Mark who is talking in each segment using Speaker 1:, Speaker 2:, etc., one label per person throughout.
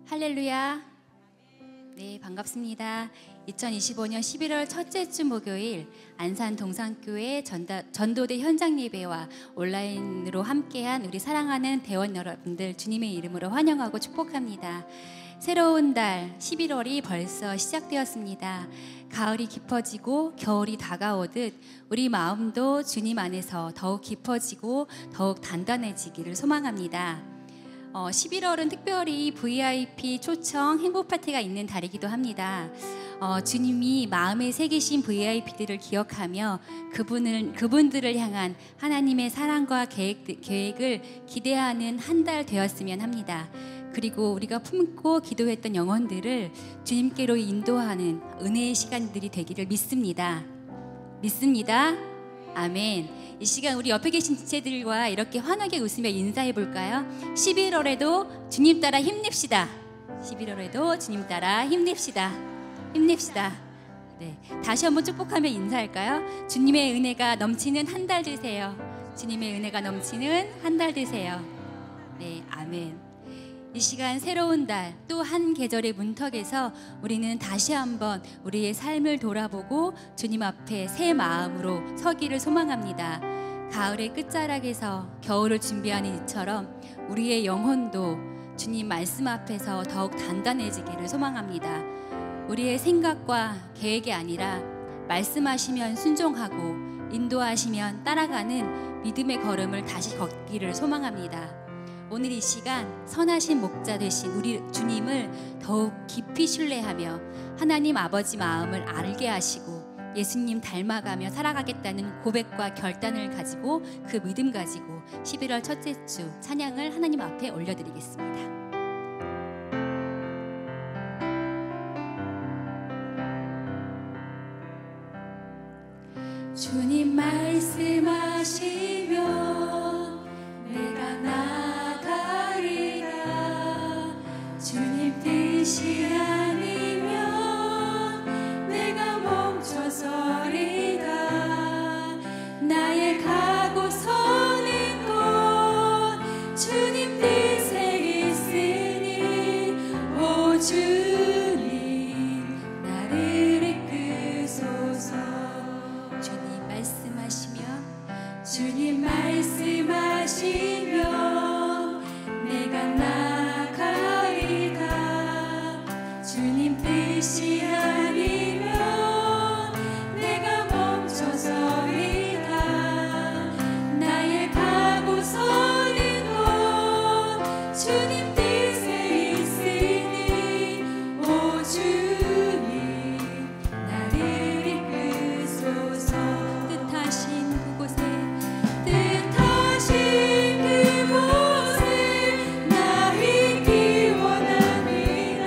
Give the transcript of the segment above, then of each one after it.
Speaker 1: 할렐루야. 네, 반갑습니다. 2025년 11월 첫째 주 목요일 안산 동산교회 전도대 현장 예배와 온라인으로 함께한 우리 사랑하는 대원 여러분들 주님의 이름으로 환영하고 축복합니다. 새로운 달 11월이 벌써 시작되었습니다. 가을이 깊어지고 겨울이 다가오듯 우리 마음도 주님 안에서 더욱 깊어지고 더욱 단단해지기를 소망합니다. 11월은 특별히 VIP 초청 행복 파티가 있는 달이기도 합니다. 주님이 마음에 새기신 VIP들을 기억하며 그분들을 향한 하나님의 사랑과 계획을 기대하는 한 달 되었으면 합니다. 그리고 우리가 품고 기도했던 영혼들을 주님께로 인도하는 은혜의 시간들이 되기를 믿습니다. 믿습니다. 아멘. 이 시간 우리 옆에 계신 지체들과 이렇게 환하게 웃으며 인사해 볼까요? 11월에도 주님 따라 힘냅시다. 11월에도 주님 따라 힘냅시다. 힘냅시다. 네, 다시 한번 축복하며 인사할까요? 주님의 은혜가 넘치는 한 달 되세요. 주님의 은혜가 넘치는 한 달 되세요. 네, 아멘. 이 시간 새로운 달 또 한 계절의 문턱에서 우리는 다시 한번 우리의 삶을 돌아보고 주님 앞에 새 마음으로 서기를 소망합니다. 가을의 끝자락에서 겨울을 준비하는 이처럼 우리의 영혼도 주님 말씀 앞에서 더욱 단단해지기를 소망합니다. 우리의 생각과 계획이 아니라 말씀하시면 순종하고 인도하시면 따라가는 믿음의 걸음을 다시 걷기를 소망합니다. 오늘 이 시간 선하신 목자 되신 우리 주님을 더욱 깊이 신뢰하며 하나님 아버지 마음을 알게 하시고 예수님 닮아가며 살아가겠다는 고백과 결단을 가지고 그 믿음 가지고 11월 첫째 주 찬양을 하나님 앞에 올려드리겠습니다. 주님 말씀하시면 내가 나가리라. 주님 뜻이 아니면 내가 멈춰서리다. 나의 가고 서는 곳 주님 뜻에 있으니 오 주님 나를 이끄소서. 주님 말씀하시면 주님 말씀하시면 내가 나가리다. 주님 뜻이 아니면 내가 멈춰서리다. 나의 가고 서는 곳 주님 뜻에 있으니 오 주님 나를 이끄소서. 뜻하신 그곳에 나 있기 원합니다.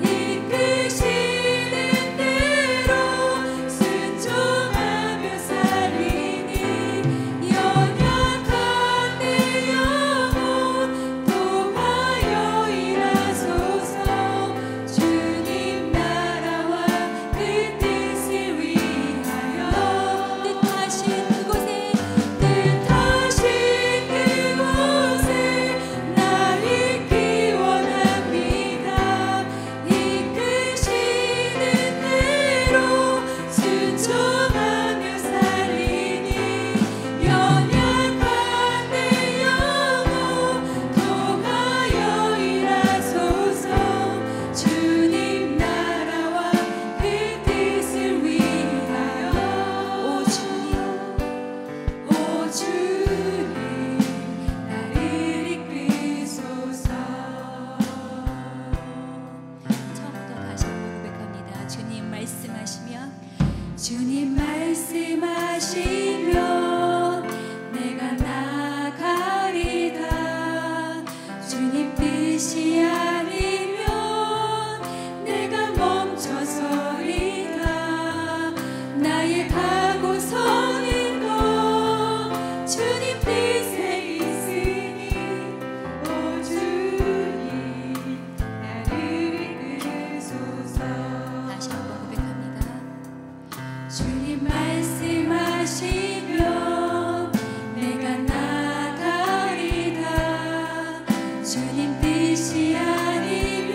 Speaker 1: 이끄시는 대로 순종하며 살리니 연약한 내 영혼 도와여 일하소서. 주님 나라와 그 뜻을 위하여 뜻하신 그곳에 나 있기 원합니다. 이끄시는 대로 순종하며 살리니 연약한 내 영혼 도와여 일하소서. 주님 나라와 그 뜻을 위하여 오 주님 나를 이끄소서. 처음부터 다시 한번 고백합니다. 주님 말씀하시면 내가 나가리다. 주님 뜻이 아니면 내가 멈춰서리다. 나의 가고 서는 곳 주님 뜻에 있으니 오 주님 나를 이끄소서. 다시 한번 고백합니다. 주님 말씀하시면 내가 나가리다. 주님 뜻이 아니면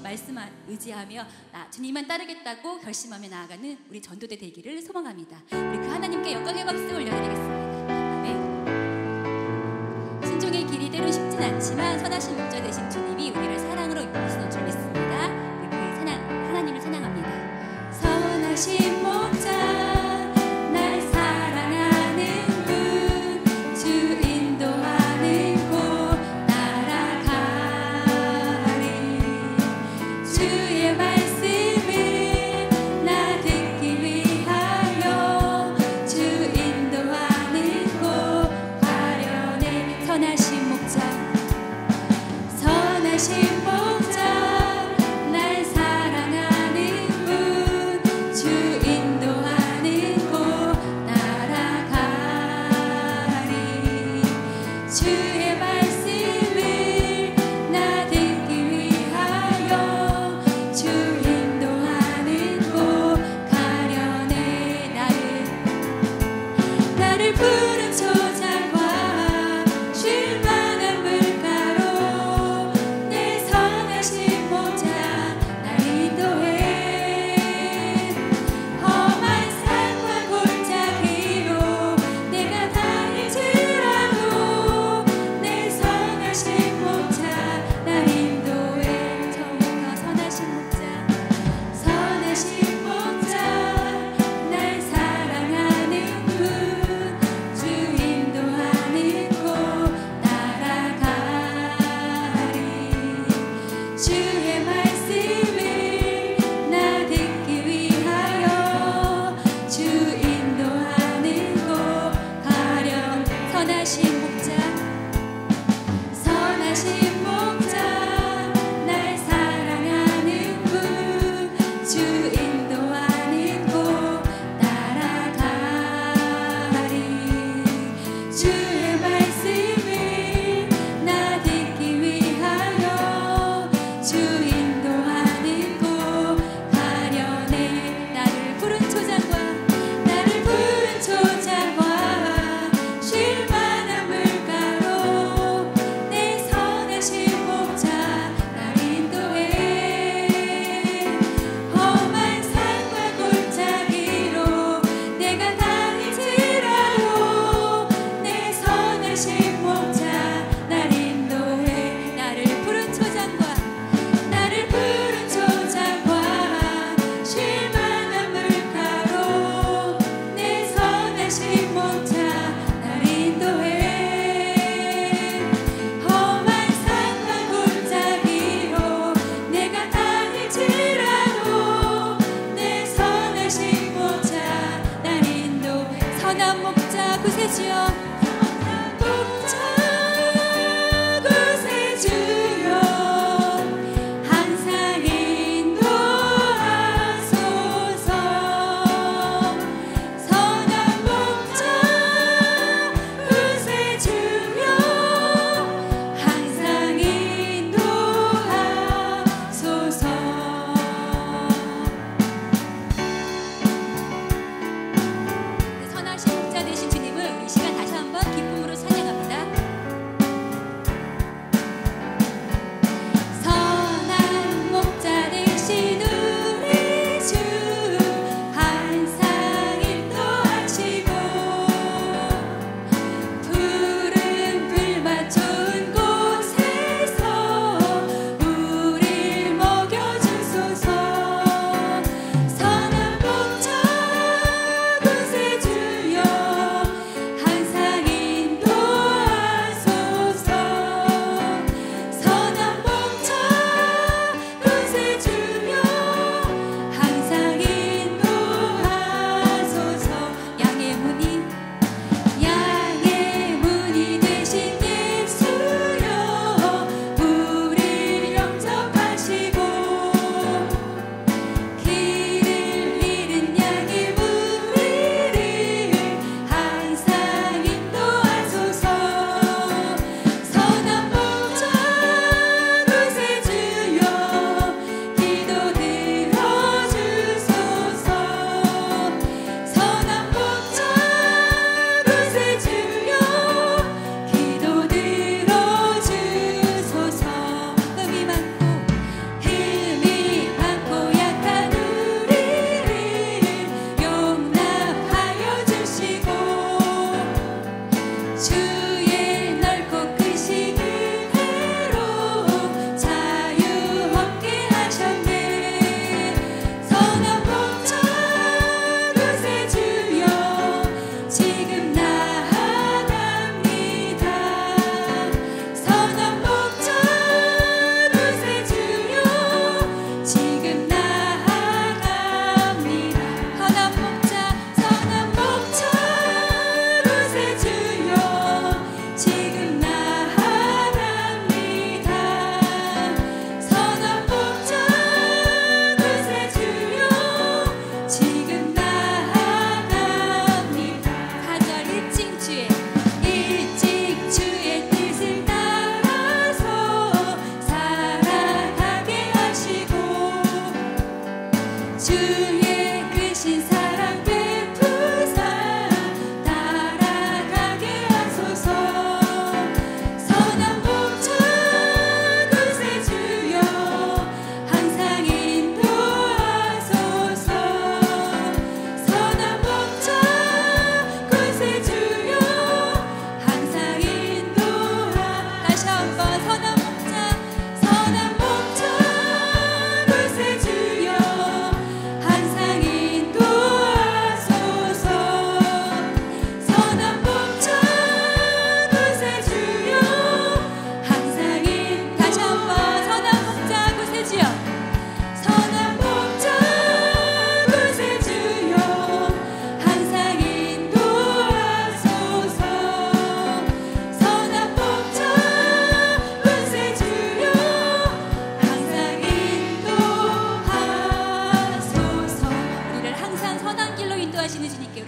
Speaker 1: 말씀 의지하며 주님만 따르겠다고 결심하며 나아가는 우리 전도대 되기를 소망합니다. 우리 그 하나님께 영광의 박수 올려드리겠습니다. 아멘. 신종의 길이 때론 쉽진 않지만 선하신 목자 되신 주님이 우리를 사랑으로 이끄시는 줄 믿습니다. 우리 그 하나님을 찬양합니다. 선하신 목자 선하신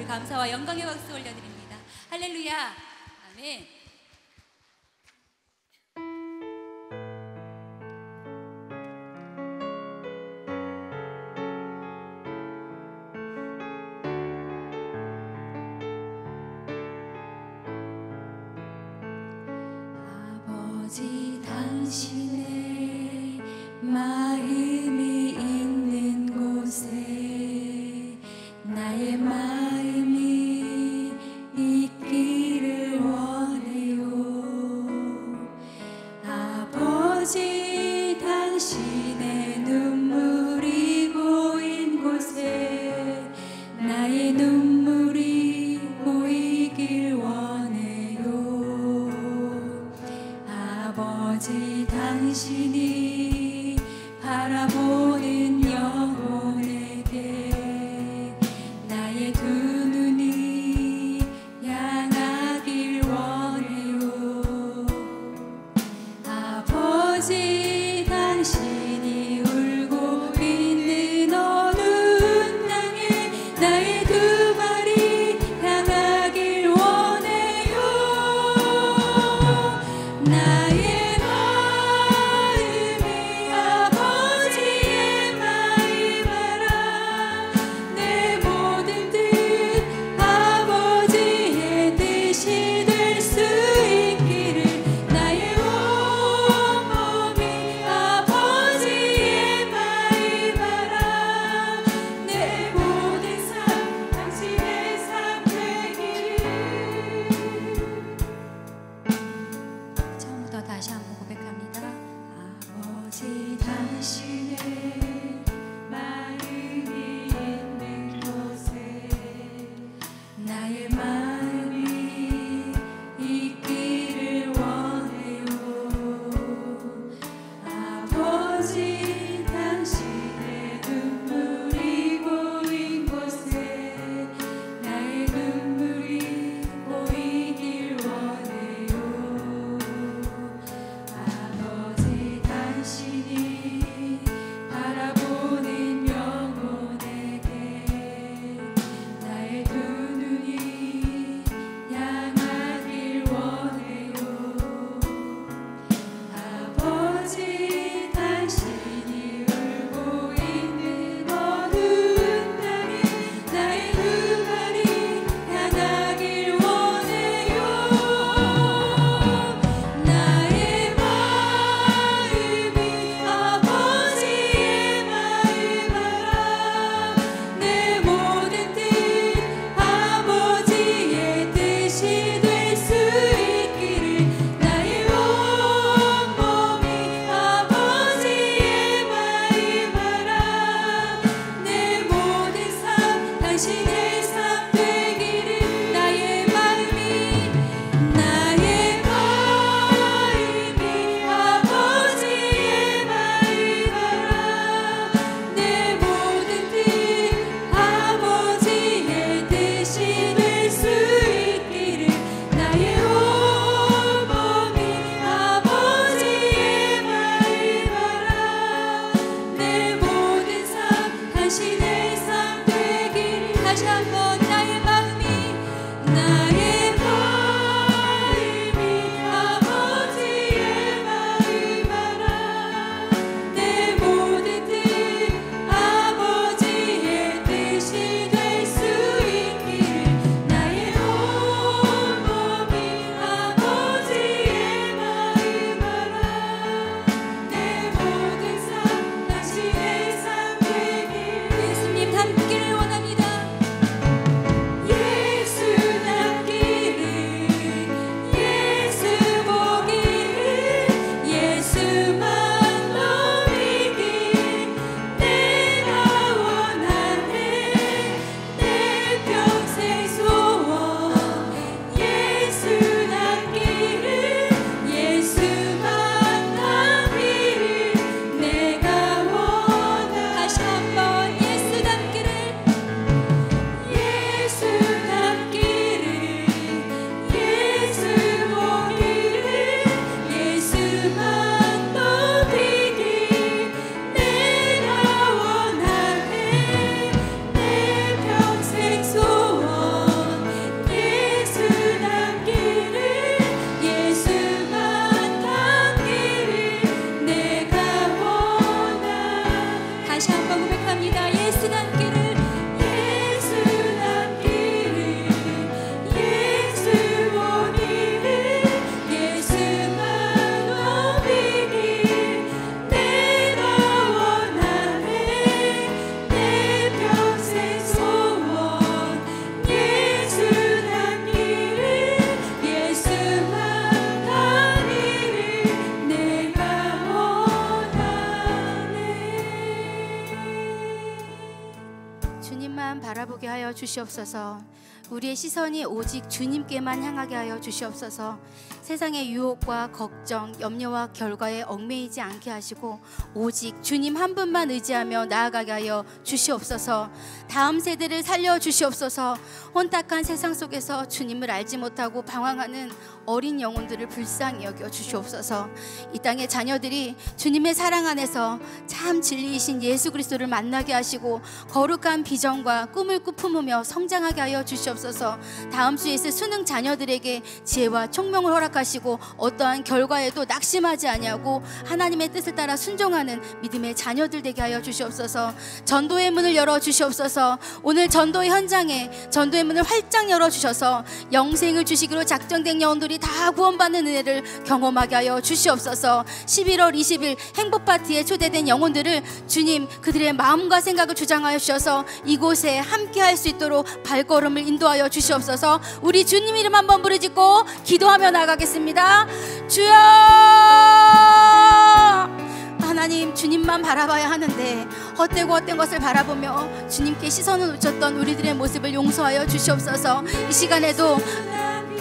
Speaker 1: 감사와 영광의 박수 올려드립니다. 할렐루야. 아멘. 아버지 당신의 마음이 있는 곳에 나의 마음이 있기를 원해요. 아버지 당신의 눈물이 고인 곳에 나의 눈물이 보이길 원해요. 아버지 당신이 바라보는 영혼에게 나의 두 눈이 향하길 원해요. 아버지 당신이 울고 있는 어두운 땅에 나의 두 발이 향하길 원해요. 나의 마음이 아버지의 마음 알아. 내 모든 뜻 아버지의 뜻이 될 수 있기를 나의 온 몸이 아버지의 마음 알아. 내 모든 삶 당신의 삶 되기를. 처음부터 다시 한번 고백합니다. 아버지 당신의 마음이 있는 곳에 나의 마음이 있기를 원해요. 아버지 당신의 눈물이 보인 곳에 나의 눈물이 보이길 원해요. 아버지 당신이 바라보는 영혼에게
Speaker 2: 하여 주시옵소서. 우리의 시선이 오직 주님께만 향하게 하여 주시옵소서. 세상의 유혹과 걱정, 염려와 결과에 얽매이지 않게 하시고 오직 주님 한 분만 의지하며 나아가게 하여 주시옵소서. 다음 세대를 살려 주시옵소서. 혼탁한 세상 속에서 주님을 알지 못하고 방황하는 어린 영혼들을 불쌍히 여겨 주시옵소서. 이 땅의 자녀들이 주님의 사랑 안에서 참 진리이신 예수 그리스도를 만나게 하시고 거룩한 비전과 꿈을 품으며 성장하게 하여 주시옵소서. 다음 주에 있을 수능 자녀들에게 지혜와 총명을 허락하시고 어떠한 결과에도 낙심하지 아니하고 하나님의 뜻을 따라 순종하는 믿음의 자녀들 되게 하여 주시옵소서. 전도의 문을 열어 주시옵소서. 오늘 전도의 현장에 전도의 문을 활짝 열어 주셔서 영생을 주시기로 작정된 영혼들이 다 구원받는 은혜를 경험하게 하여 주시옵소서. 11월 20일 행복파티에 초대된 영혼들을 주님 그들의 마음과 생각을 주장하여 주셔서 이곳에 함께 할 수 있도록 발걸음을 인도하여 주시옵소서. 우리 주님 이름 한번 부르짖고 기도하며 나가겠습니다. 주여, 하나님, 주님만 바라봐야 하는데 헛되고 헛된 것을 바라보며 주님께 시선을 놓쳤던 우리들의 모습을 용서하여 주시옵소서. 이 시간에도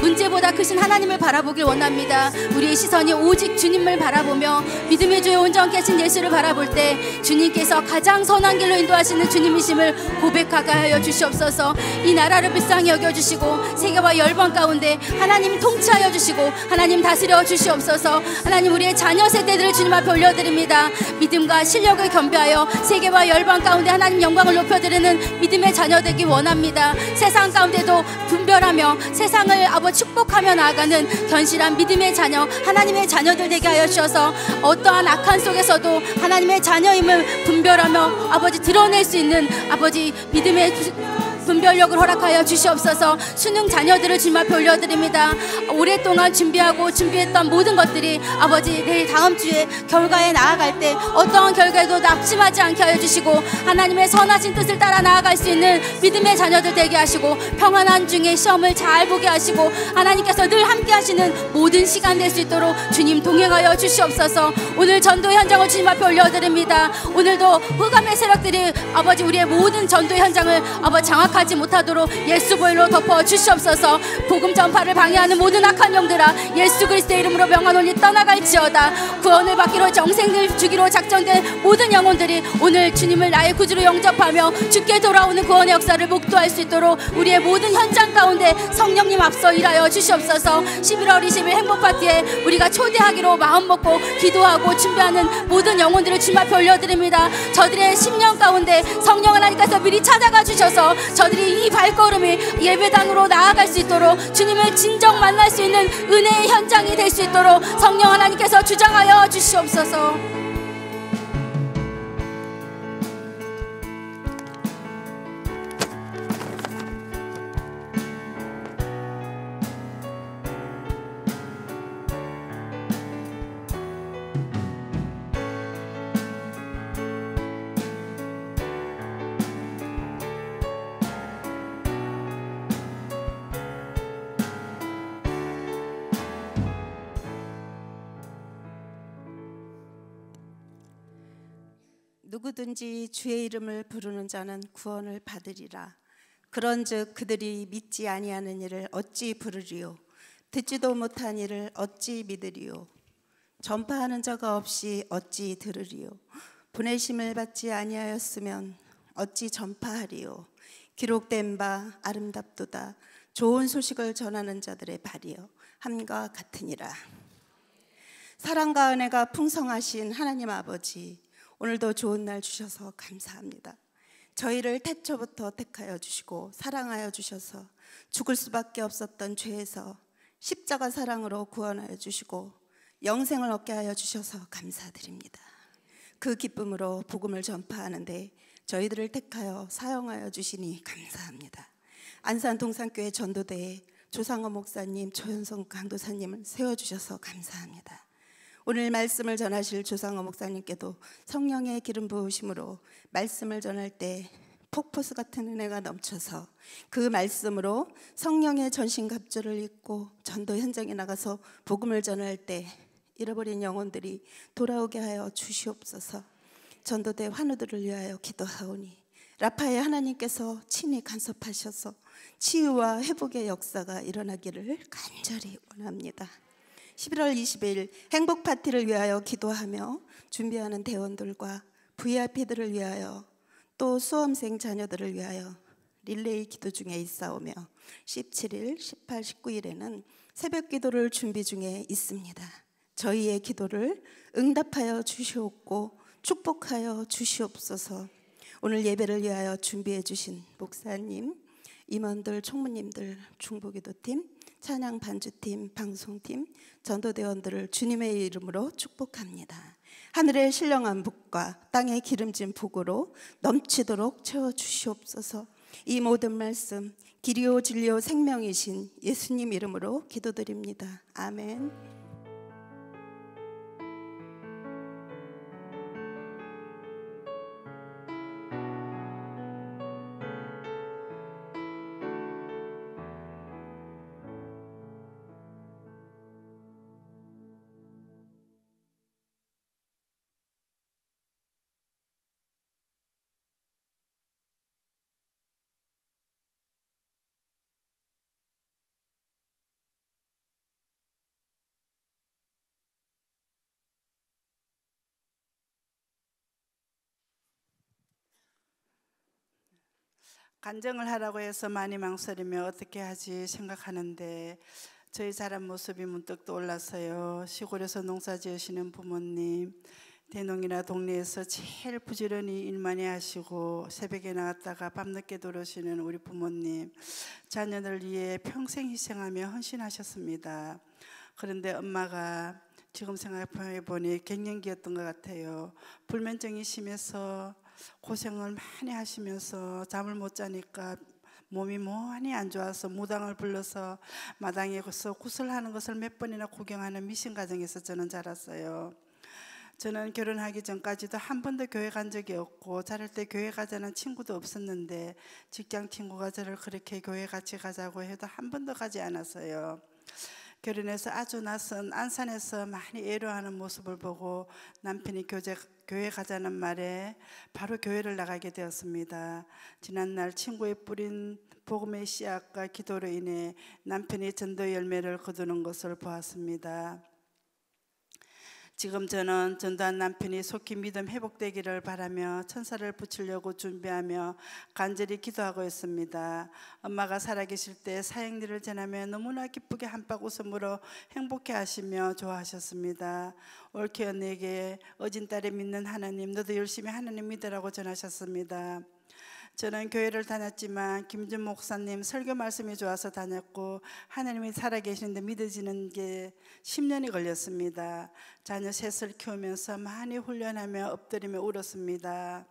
Speaker 2: 문제보다 크신 하나님을 바라보길 원합니다. 우리의 시선이 오직 주님을 바라보며 믿음의 주에 온전케 하신 예수를 바라볼 때 주님께서 가장 선한 길로 인도하시는 주님이심을 고백하게 하여 주시옵소서. 이 나라를 불쌍히 여겨주시고 세계와 열방 가운데 하나님 통치하여 주시고 하나님 다스려 주시옵소서. 하나님, 우리의 자녀 세대들을 주님 앞에 올려드립니다. 믿음과 실력을 겸비하여 세계와 열방 가운데 하나님 영광을 높여드리는 믿음의 자녀 되기 원합니다. 세상 가운데도 분별하며 세상을 아버지 축복하며 나아가는 견실한 믿음의 자녀, 하나님의 자녀들 되게 하여 주셔서 어떠한 악한 속에서도 하나님의 자녀임을 분별하며 아버지 드러낼 수 있는 아버지 믿음의 분별력을 허락하여 주시옵소서. 수능 자녀들을 주님 앞에 올려드립니다. 오랫동안 준비했던 모든 것들이 아버지 내일 다음 주에 결과에 나아갈 때 어떠한 결과에도 낙심하지 않게 하여 주시고 하나님의 선하신 뜻을 따라 나아갈 수 있는 믿음의 자녀들 되게 하시고 평안한 중에 시험을 잘 보게 하시고 하나님께서 늘 함께 하시는 모든 시간 될 수 있도록 주님 동행하여 주시옵소서. 오늘 전도 현장을 주님 앞에 올려드립니다. 오늘도 흑암의 세력들이 아버지 우리의 모든 전도 현장을 아버지 장악하지 못하도록 예수 보혈로 덮어 주시옵소서. 복음 전파를 방해하는 모든 악한 영들아, 예수 그리스도의 이름으로 명하노니 떠나갈지어다. 구원을 받기로 정생을 주기로 작정된 모든 영혼들이 오늘 주님을 나의 구주로 영접하며 주께 돌아오는 구원의 역사를 목도할 수 있도록 우리의 모든 현장 가운데 성령님 앞서 일하여 주시옵소서. 11월 20일 행복파티에 우리가 초대하기로 마음먹고 기도하고 준비하는 모든 영혼들을 주님 앞에 올려드립니다. 저들의 10년 가운데 성령 하나님께서 미리 찾아가 주셔서 저들이 이 발걸음이 예배당으로 나아갈 수 있도록 주님을 진정 만날 수 있는 은혜의 현장이 될 수 있도록 성령 하나님께서 주장하여 주시옵소서.
Speaker 3: 누구든지 주의 이름을 부르는 자는 구원을 받으리라. 그런즉 그들이 믿지 아니하는 이를 어찌 부르리요? 듣지도 못한 이를 어찌 믿으리요? 전파하는 자가 없이 어찌 들으리요? 보내심을 받지 아니하였으면 어찌 전파하리요? 기록된 바 아름답도다. 좋은 소식을 전하는 자들의 발이요 함과 같으니라. 사랑과 은혜가 풍성하신 하나님 아버지, 오늘도 좋은 날 주셔서 감사합니다. 저희를 태초부터 택하여 주시고 사랑하여 주셔서 죽을 수밖에 없었던 죄에서 십자가 사랑으로 구원하여 주시고 영생을 얻게 하여 주셔서 감사드립니다. 그 기쁨으로 복음을 전파하는데 저희들을 택하여 사용하여 주시니 감사합니다. 안산 동산교회 전도대에 조상호 목사님, 조현성 강도사님을 세워주셔서 감사합니다. 오늘 말씀을 전하실 조상호 목사님께도 성령의 기름 부으심으로 말씀을 전할 때 폭포수 같은 은혜가 넘쳐서 그 말씀으로 성령의 전신갑주를 입고 전도 현장에 나가서 복음을 전할 때 잃어버린 영혼들이 돌아오게 하여 주시옵소서. 전도대 환우들을 위하여 기도하오니 라파의 하나님께서 친히 간섭하셔서 치유와 회복의 역사가 일어나기를 간절히 원합니다. 11월 20일 행복 파티를 위하여 기도하며 준비하는 대원들과 VIP들을 위하여 또 수험생 자녀들을 위하여 릴레이 기도 중에 있사오며 17일, 18, 19일에는 새벽 기도를 준비 중에 있습니다. 저희의 기도를 응답하여 주시옵고 축복하여 주시옵소서. 오늘 예배를 위하여 준비해 주신 목사님, 임원들, 총무님들, 중보기도팀, 찬양 반주팀, 방송팀, 전도대원들을 주님의 이름으로 축복합니다. 하늘의 신령한 복과 땅의 기름진 복으로 넘치도록 채워주시옵소서. 이 모든 말씀 길이요 진리요 생명이신 예수님 이름으로 기도드립니다. 아멘.
Speaker 4: 간증을 하라고 해서 많이 망설이며 어떻게 하지 생각하는데 저희 자란 모습이 문득 떠올라서요. 시골에서 농사 지으시는 부모님, 대농이나 동네에서 제일 부지런히 일 많이 하시고 새벽에 나갔다가 밤늦게 들어오시는 우리 부모님, 자녀들 위해 평생 희생하며 헌신하셨습니다. 그런데 엄마가 지금 생각해보니 갱년기였던 것 같아요. 불면증이 심해서 고생을 많이 하시면서 잠을 못 자니까 몸이 많이 안 좋아서 무당을 불러서 마당에서 구슬하는 것을 몇 번이나 구경하는 미신 가정에서 저는 자랐어요. 저는 결혼하기 전까지도 한 번도 교회 간 적이 없고 자랄 때 교회 가자는 친구도 없었는데 직장 친구가 저를 그렇게 교회 같이 가자고 해도 한 번도 가지 않았어요. 결혼해서 아주 낯선 안산에서 많이 애로하는 모습을 보고 남편이 교회 가자는 말에 바로 교회를 나가게 되었습니다. 지난날 친구의 뿌린 복음의 씨앗과 기도로 인해 남편이 전도 열매를 거두는 것을 보았습니다. 지금 저는 전도한 남편이 속히 믿음 회복되기를 바라며 천사를 붙이려고 준비하며 간절히 기도하고 있습니다. 엄마가 살아계실 때 사역일을 전하며 너무나 기쁘게 한박 웃음으로 행복해 하시며 좋아하셨습니다. 올케 언니에게 어진 딸이 믿는 하나님, 너도 열심히 하나님 믿으라고 전하셨습니다. 저는 교회를 다녔지만 김준 목사님 설교 말씀이 좋아서 다녔고 하나님이 살아계시는데 믿어지는 게 10년이 걸렸습니다. 자녀 셋을 키우면서 많이 훈련하며 엎드리며 울었습니다.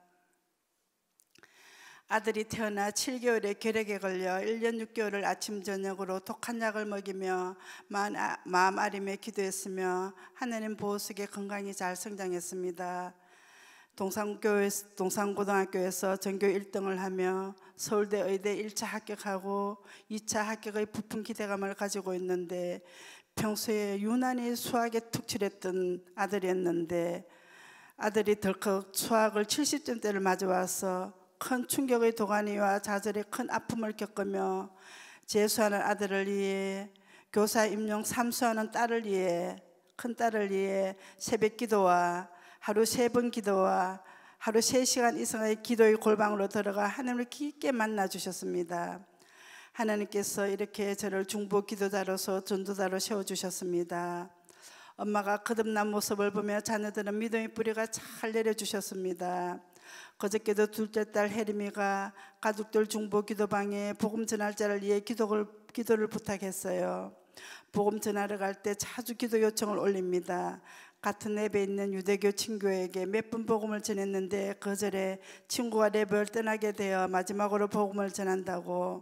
Speaker 4: 아들이 태어나 7개월에 결핵에 걸려 1년 6개월을 아침 저녁으로 독한 약을 먹이며 마음 아리며 기도했으며 하나님 보호 속에 건강히 잘 성장했습니다. 동산고등학교에서 전교 1등을 하며 서울대 의대 1차 합격하고 2차 합격의 부푼 기대감을 가지고 있는데 평소에 유난히 수학에 툭칠했던 아들이었는데 아들이 덜컥 수학을 70점대를 맞아와서 큰 충격의 도가니와 좌절의 큰 아픔을 겪으며 재수하는 아들을 위해 교사 임용 삼수하는 딸을 위해 큰 딸을 위해 새벽 기도와 하루 3번 기도와 하루 3시간 이상의 기도의 골방으로 들어가 하나님을 깊게 만나 주셨습니다. 하나님께서 이렇게 저를 중보 기도자로서 전도자로 세워주셨습니다. 엄마가 거듭난 모습을 보며 자녀들은 믿음의 뿌리가 잘 내려주셨습니다. 그저께도 둘째 딸 혜림이가 가족들 중보 기도방에 복음 전할 자를 위해 기도를 부탁했어요. 복음 전하러 갈 때 자주 기도 요청을 올립니다. 같은 랩에 있는 유대교 친구에게 몇 번 복음을 전했는데 그 절에 친구가 랩을 떠나게 되어 마지막으로 복음을 전한다고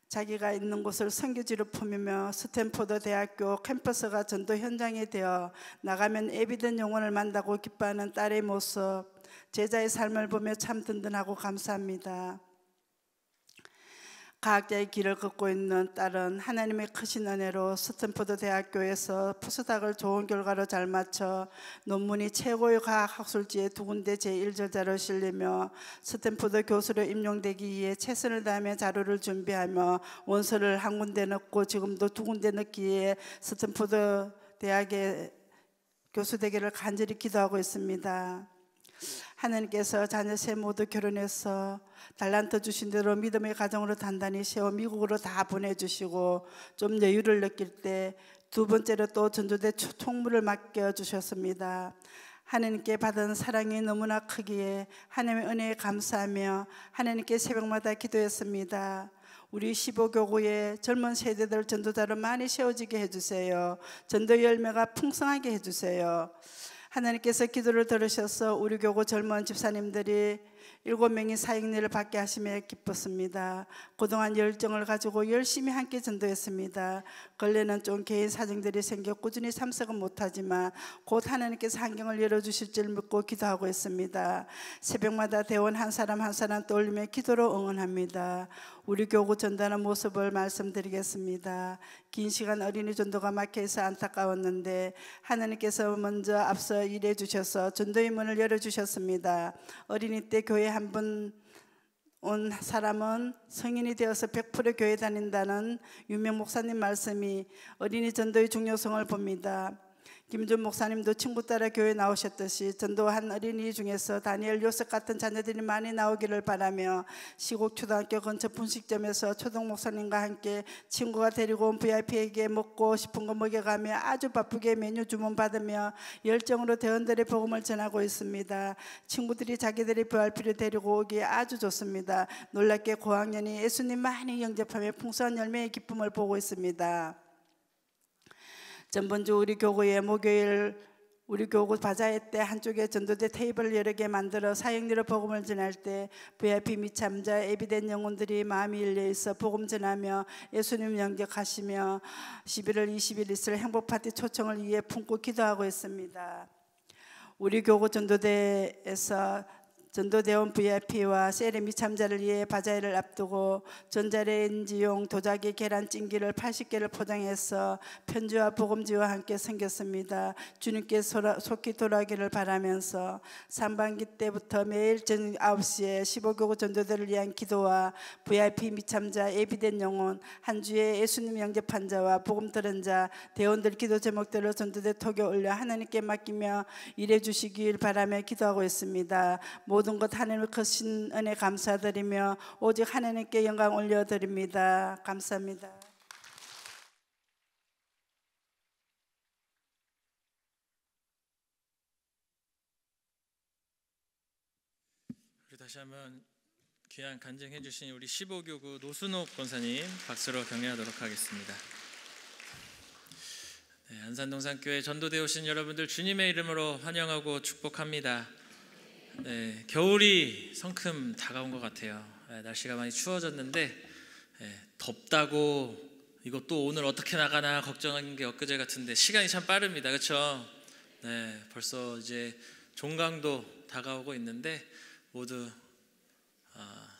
Speaker 4: 자기가 있는 곳을 선교지로 품으며 스탠포드 대학교 캠퍼스가 전도 현장이 되어 나가면 애비든 영혼을 만나고 기뻐하는 딸의 모습, 제자의 삶을 보며 참 든든하고 감사합니다. 과학자의 길을 걷고 있는 딸은 하나님의 크신 은혜로 스탠포드 대학교에서 포스닥을 좋은 결과로 잘 맞춰 논문이 최고의 과학 학술지에 2군데 제1저자로 실리며 스탠포드 교수로 임용되기 위해 최선을 다하며 자료를 준비하며 원서를 한 군데 넣고 지금도 2군데 넣기 위해 스탠포드 대학의 교수 되기를 간절히 기도하고 있습니다. 하나님께서 자녀 셋 모두 결혼해서 달란트 주신 대로 믿음의 가정으로 단단히 세워 미국으로 다 보내주시고 좀 여유를 느낄 때 2번째로 또 전도대 총무를 맡겨주셨습니다. 하나님께 받은 사랑이 너무나 크기에 하나님의 은혜에 감사하며 하나님께 새벽마다 기도했습니다. 우리 15교구의 젊은 세대들 전도자로 많이 세워지게 해주세요. 전도 열매가 풍성하게 해주세요. 하나님께서 기도를 들으셔서 우리 교구 젊은 집사님들이 7명이 사역일을 받게 하심에 기뻤습니다. 그동안 열정을 가지고 열심히 함께 전도했습니다. 근래는 좀 개인 사정들이 생겨 꾸준히 참석은 못하지만 곧 하나님께서 환경을 열어주실 줄 믿고 기도하고 있습니다. 새벽마다 대원 한 사람 한 사람 떠올리며 기도로 응원합니다. 우리 교구 전도하는 모습을 말씀드리겠습니다. 긴 시간 어린이 전도가 막혀서 안타까웠는데 하나님께서 먼저 앞서 일해 주셔서 전도의 문을 열어주셨습니다. 어린이 때 교회 한 번 온 사람은 성인이 되어서 100% 교회 다닌다는 유명 목사님 말씀이 어린이 전도의 중요성을 봅니다. 김준 목사님도 친구 따라 교회 나오셨듯이 전도한 어린이 중에서 다니엘, 요셉 같은 자녀들이 많이 나오기를 바라며 시곡 초등학교 근처 분식점에서 초등 목사님과 함께 친구가 데리고 온 VIP에게 먹고 싶은 거 먹여가며 아주 바쁘게 메뉴 주문 받으며 열정으로 대원들의 복음을 전하고 있습니다. 친구들이 자기들의 VIP를 데리고 오기에 아주 좋습니다. 놀랍게 고학년이 예수님 많이 영접하며 풍성한 열매의 기쁨을 보고 있습니다. 전번주 우리 교구의 목요일 우리 교구 바자회 때 한쪽에 전도대 테이블을 여러 개 만들어 사역리로 복음을 전할 때 VIP 미참자 예비된 영혼들이 마음이 열려 있어 복음 전하며 예수님 영접하시며 11월 20일 있을 행복파티 초청을 위해 품고 기도하고 있습니다. 우리 교구 전도대에서 전도대원 VIP와 세레미 참자를 위해 바자회를 앞두고 전자레인지용 도자기 계란찜기를 80개를 포장해서 편지와 복음지와 함께 섬겼습니다. 주님께 속히 돌아오기를 바라면서 상반기 때부터 매일 저녁 9시에 15교구 전도대를 위한 기도와 VIP 미참자 예비된 영혼, 한 주에 예수님 영접한 자와 복음 들은 자, 대원들 기도 제목들을 전도대 톡에 올려 하나님께 맡기며 일해 주시길 바라며 기도하고 있습니다. 모든 것 하나님의 크신 은혜 감사드리며 오직 하나님께 영광 올려드립니다. 감사합니다.
Speaker 5: 우리 다시 한번 귀한 간증해 주신 우리 15교구 노순옥 권사님 박수로 격려하도록 하겠습니다. 네, 안산동산교회 전도대 오신 여러분들 주님의 이름으로 환영하고 축복합니다. 네, 겨울이 성큼 다가온 것 같아요. 네, 날씨가 많이 추워졌는데 덥다고 이거 또 오늘 어떻게 나가나 걱정한 게 엊그제 같은데 시간이 참 빠릅니다. 그렇죠? 네, 벌써 이제 종강도 다가오고 있는데 모두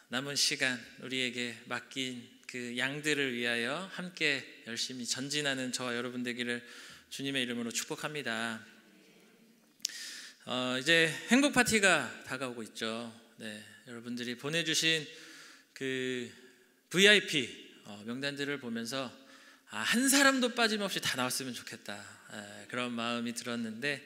Speaker 5: 남은 시간 우리에게 맡긴 그 양들을 위하여 함께 열심히 전진하는 저와 여러분 되기를 주님의 이름으로 축복합니다. 이제 행복 파티가 다가오고 있죠. 네, 여러분들이 보내주신 그 VIP 명단들을 보면서 한 사람도 빠짐없이 다 나왔으면 좋겠다, 그런 마음이 들었는데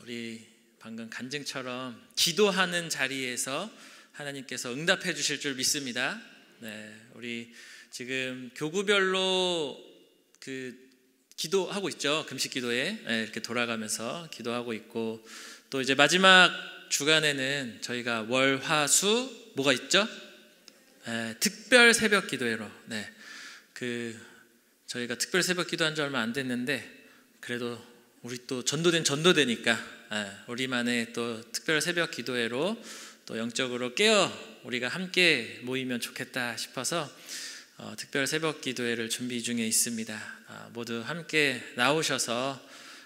Speaker 5: 우리 방금 간증처럼 기도하는 자리에서 하나님께서 응답해 주실 줄 믿습니다. 네, 우리 지금 교구별로 그 기도하고 있죠. 금식 기도에 이렇게 돌아가면서 기도하고 있고, 또 이제 마지막 주간에는 저희가 월, 화, 수 뭐가 있죠? 특별 새벽 기도회로. 네, 그 저희가 특별 새벽 기도한 지 얼마 안 됐는데 그래도 우리 또 전도되니까 우리만의 또 특별 새벽 기도회로 또 영적으로 깨어 우리가 함께 모이면 좋겠다 싶어서 특별 새벽 기도회를 준비 중에 있습니다. 모두 함께 나오셔서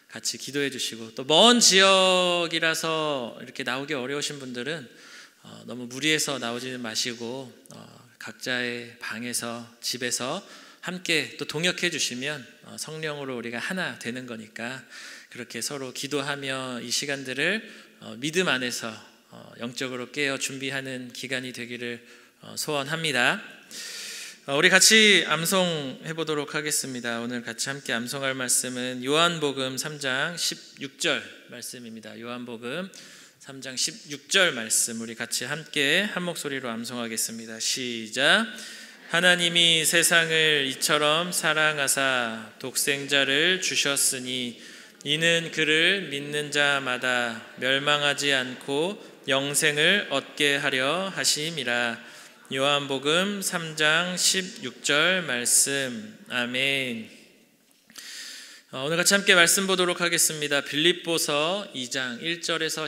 Speaker 5: 같이 기도해 주시고, 또 먼 지역이라서 이렇게 나오기 어려우신 분들은 너무 무리해서 나오지 마시고 각자의 방에서 집에서 함께 또 동역해 주시면 성령으로 우리가 하나 되는 거니까 그렇게 서로 기도하며 이 시간들을 믿음 안에서 영적으로 깨어 준비하는 기간이 되기를 소원합니다. 우리 같이 암송해 보도록 하겠습니다. 오늘 같이 함께 암송할 말씀은 요한복음 3장 16절 말씀입니다. 요한복음 3장 16절 말씀 우리 같이 함께 한 목소리로 암송하겠습니다. 시작. 하나님이 세상을 이처럼 사랑하사 독생자를 주셨으니 이는 그를 믿는 자마다 멸망하지 않고 영생을 얻게 하려 하심이라. 요한복음 3장 16절 말씀. 아멘. 오늘 같이 함께 말씀 보도록 하겠습니다. 빌립보서 2장 1절에서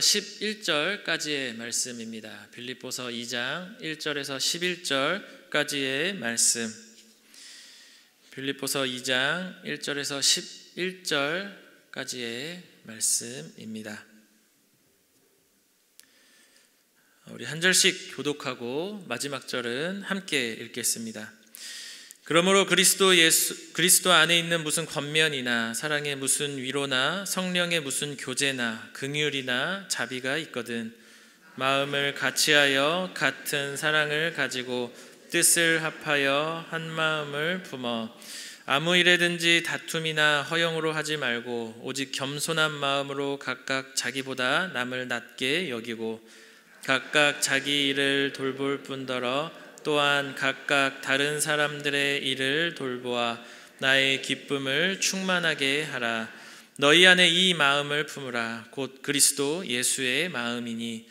Speaker 5: 11절까지의 말씀입니다. 빌립보서 2장 1절에서 11절까지의 말씀. 빌립보서 2장 1절에서 11절까지의 말씀입니다. 우리 한 절씩 교독하고 마지막 절은 함께 읽겠습니다. 그러므로 그리스도 안에 있는 무슨 권면이나 사랑의 무슨 위로나 성령의 무슨 교제나 긍휼이나 자비가 있거든 마음을 같이하여 같은 사랑을 가지고 뜻을 합하여 한 마음을 품어 아무 일에든지 다툼이나 허영으로 하지 말고 오직 겸손한 마음으로 각각 자기보다 남을 낮게 여기고 각각 자기 일을 돌볼 뿐더러 또한 각각 다른 사람들의 일을 돌보아 나의 기쁨을 충만하게 하라. 너희 안에 이 마음을 품으라. 곧 그리스도 예수의 마음이니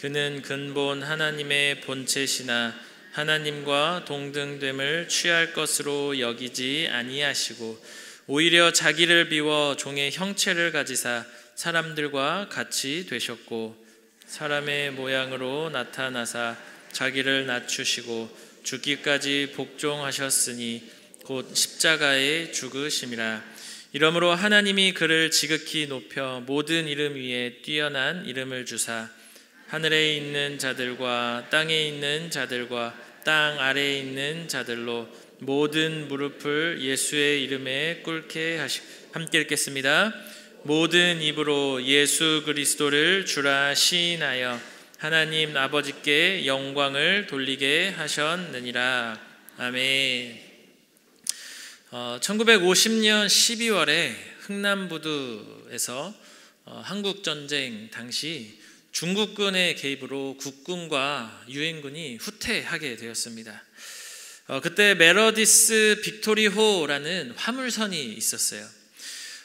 Speaker 5: 그는 근본 하나님의 본체시나 하나님과 동등됨을 취할 것으로 여기지 아니하시고 오히려 자기를 비워 종의 형체를 가지사 사람들과 같이 되셨고 사람의 모양으로 나타나사 자기를 낮추시고 죽기까지 복종하셨으니 곧 십자가에 죽으심이라. 이러므로 하나님이 그를 지극히 높여 모든 이름 위에 뛰어난 이름을 주사 하늘에 있는 자들과 땅에 있는 자들과 땅 아래에 있는 자들로 모든 무릎을 예수의 이름에 꿇게 하시고 함께 읽겠습니다. 모든 입으로 예수 그리스도를 주라 시인하여 하나님 아버지께 영광을 돌리게 하셨느니라. 아멘. 1950년 12월에 흥남부두에서 한국전쟁 당시 중국군의 개입으로 국군과 유엔군이 후퇴하게 되었습니다. 그때 메러디스 빅토리호라는 화물선이 있었어요.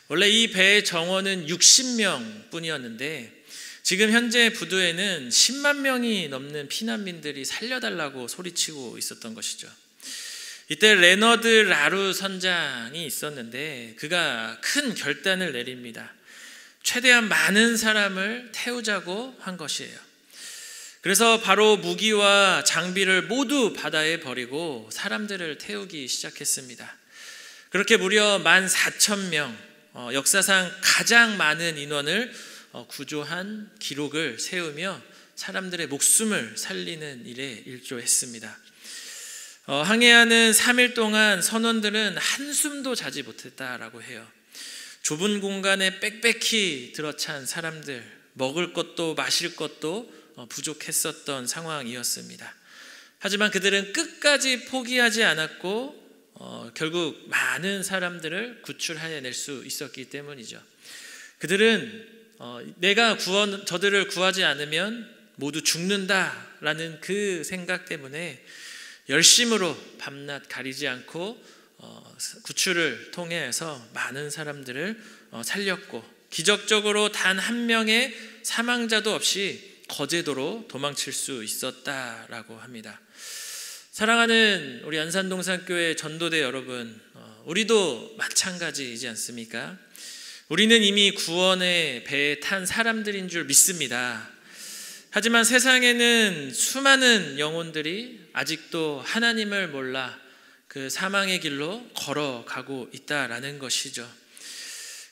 Speaker 5: 원래 이 배의 정원은 60명 뿐이었는데 지금 현재 부두에는 10만 명이 넘는 피난민들이 살려달라고 소리치고 있었던 것이죠. 이때 레너드 라루 선장이 있었는데 그가 큰 결단을 내립니다. 최대한 많은 사람을 태우자고 한 것이에요. 그래서 바로 무기와 장비를 모두 바다에 버리고 사람들을 태우기 시작했습니다. 그렇게 무려 14,000명, 역사상 가장 많은 인원을 구조한 기록을 세우며 사람들의 목숨을 살리는 일에 일조했습니다. 항해하는 3일 동안 선원들은 한숨도 자지 못했다라고 해요. 좁은 공간에 빽빽히 들어찬 사람들, 먹을 것도 마실 것도 부족했었던 상황이었습니다. 하지만 그들은 끝까지 포기하지 않았고 결국 많은 사람들을 구출해낼 수 있었기 때문이죠. 그들은 내가 저들을 구하지 않으면 모두 죽는다라는 그 생각 때문에 열심으로 밤낮 가리지 않고 구출을 통해서 많은 사람들을 살렸고 기적적으로 단 한 명의 사망자도 없이 거제도로 도망칠 수 있었다라고 합니다. 사랑하는 우리 안산동산교회 전도대 여러분, 우리도 마찬가지이지 않습니까? 우리는 이미 구원의 배에 탄 사람들인 줄 믿습니다. 하지만 세상에는 수많은 영혼들이 아직도 하나님을 몰라 그 사망의 길로 걸어가고 있다라는 것이죠.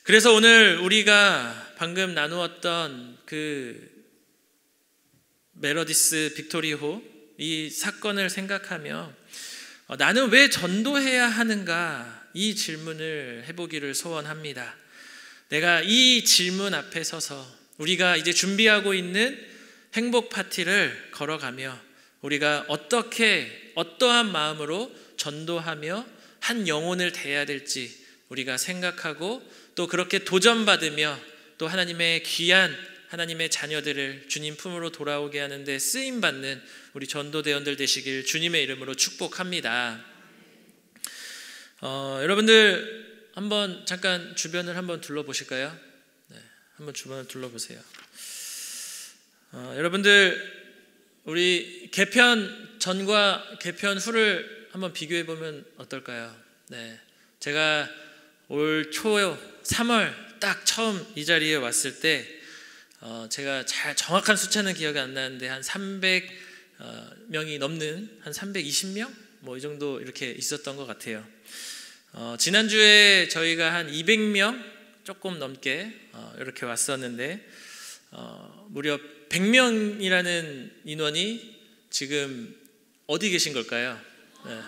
Speaker 5: 그래서 오늘 우리가 방금 나누었던 그 메러디스 빅토리호 이 사건을 생각하며 나는 왜 전도해야 하는가 이 질문을 해보기를 소원합니다. 내가 이 질문 앞에 서서 우리가 이제 준비하고 있는 행복 파티를 걸어가며 우리가 어떻게 어떠한 마음으로 전도하며 한 영혼을 대해야 될지 우리가 생각하고 또 그렇게 도전받으며 또 하나님의 귀한 하나님의 자녀들을 주님 품으로 돌아오게 하는데 쓰임받는 우리 전도대원들 되시길 주님의 이름으로 축복합니다. 여러분들 한번 잠깐 주변을 한번 둘러보실까요? 네, 한번 주변을 둘러보세요. 여러분들 우리 개편 전과 개편 후를 한번 비교해 보면 어떨까요? 네, 제가 올 초 3월 딱 처음 이 자리에 왔을 때 제가 잘 정확한 숫자는 기억이 안 나는데 한 300명이 넘는 한 320명 뭐 이 정도 이렇게 있었던 것 같아요. 지난주에 저희가 한 200명 조금 넘게 이렇게 왔었는데 무려 100명이라는 인원이 지금 어디 계신 걸까요? 네.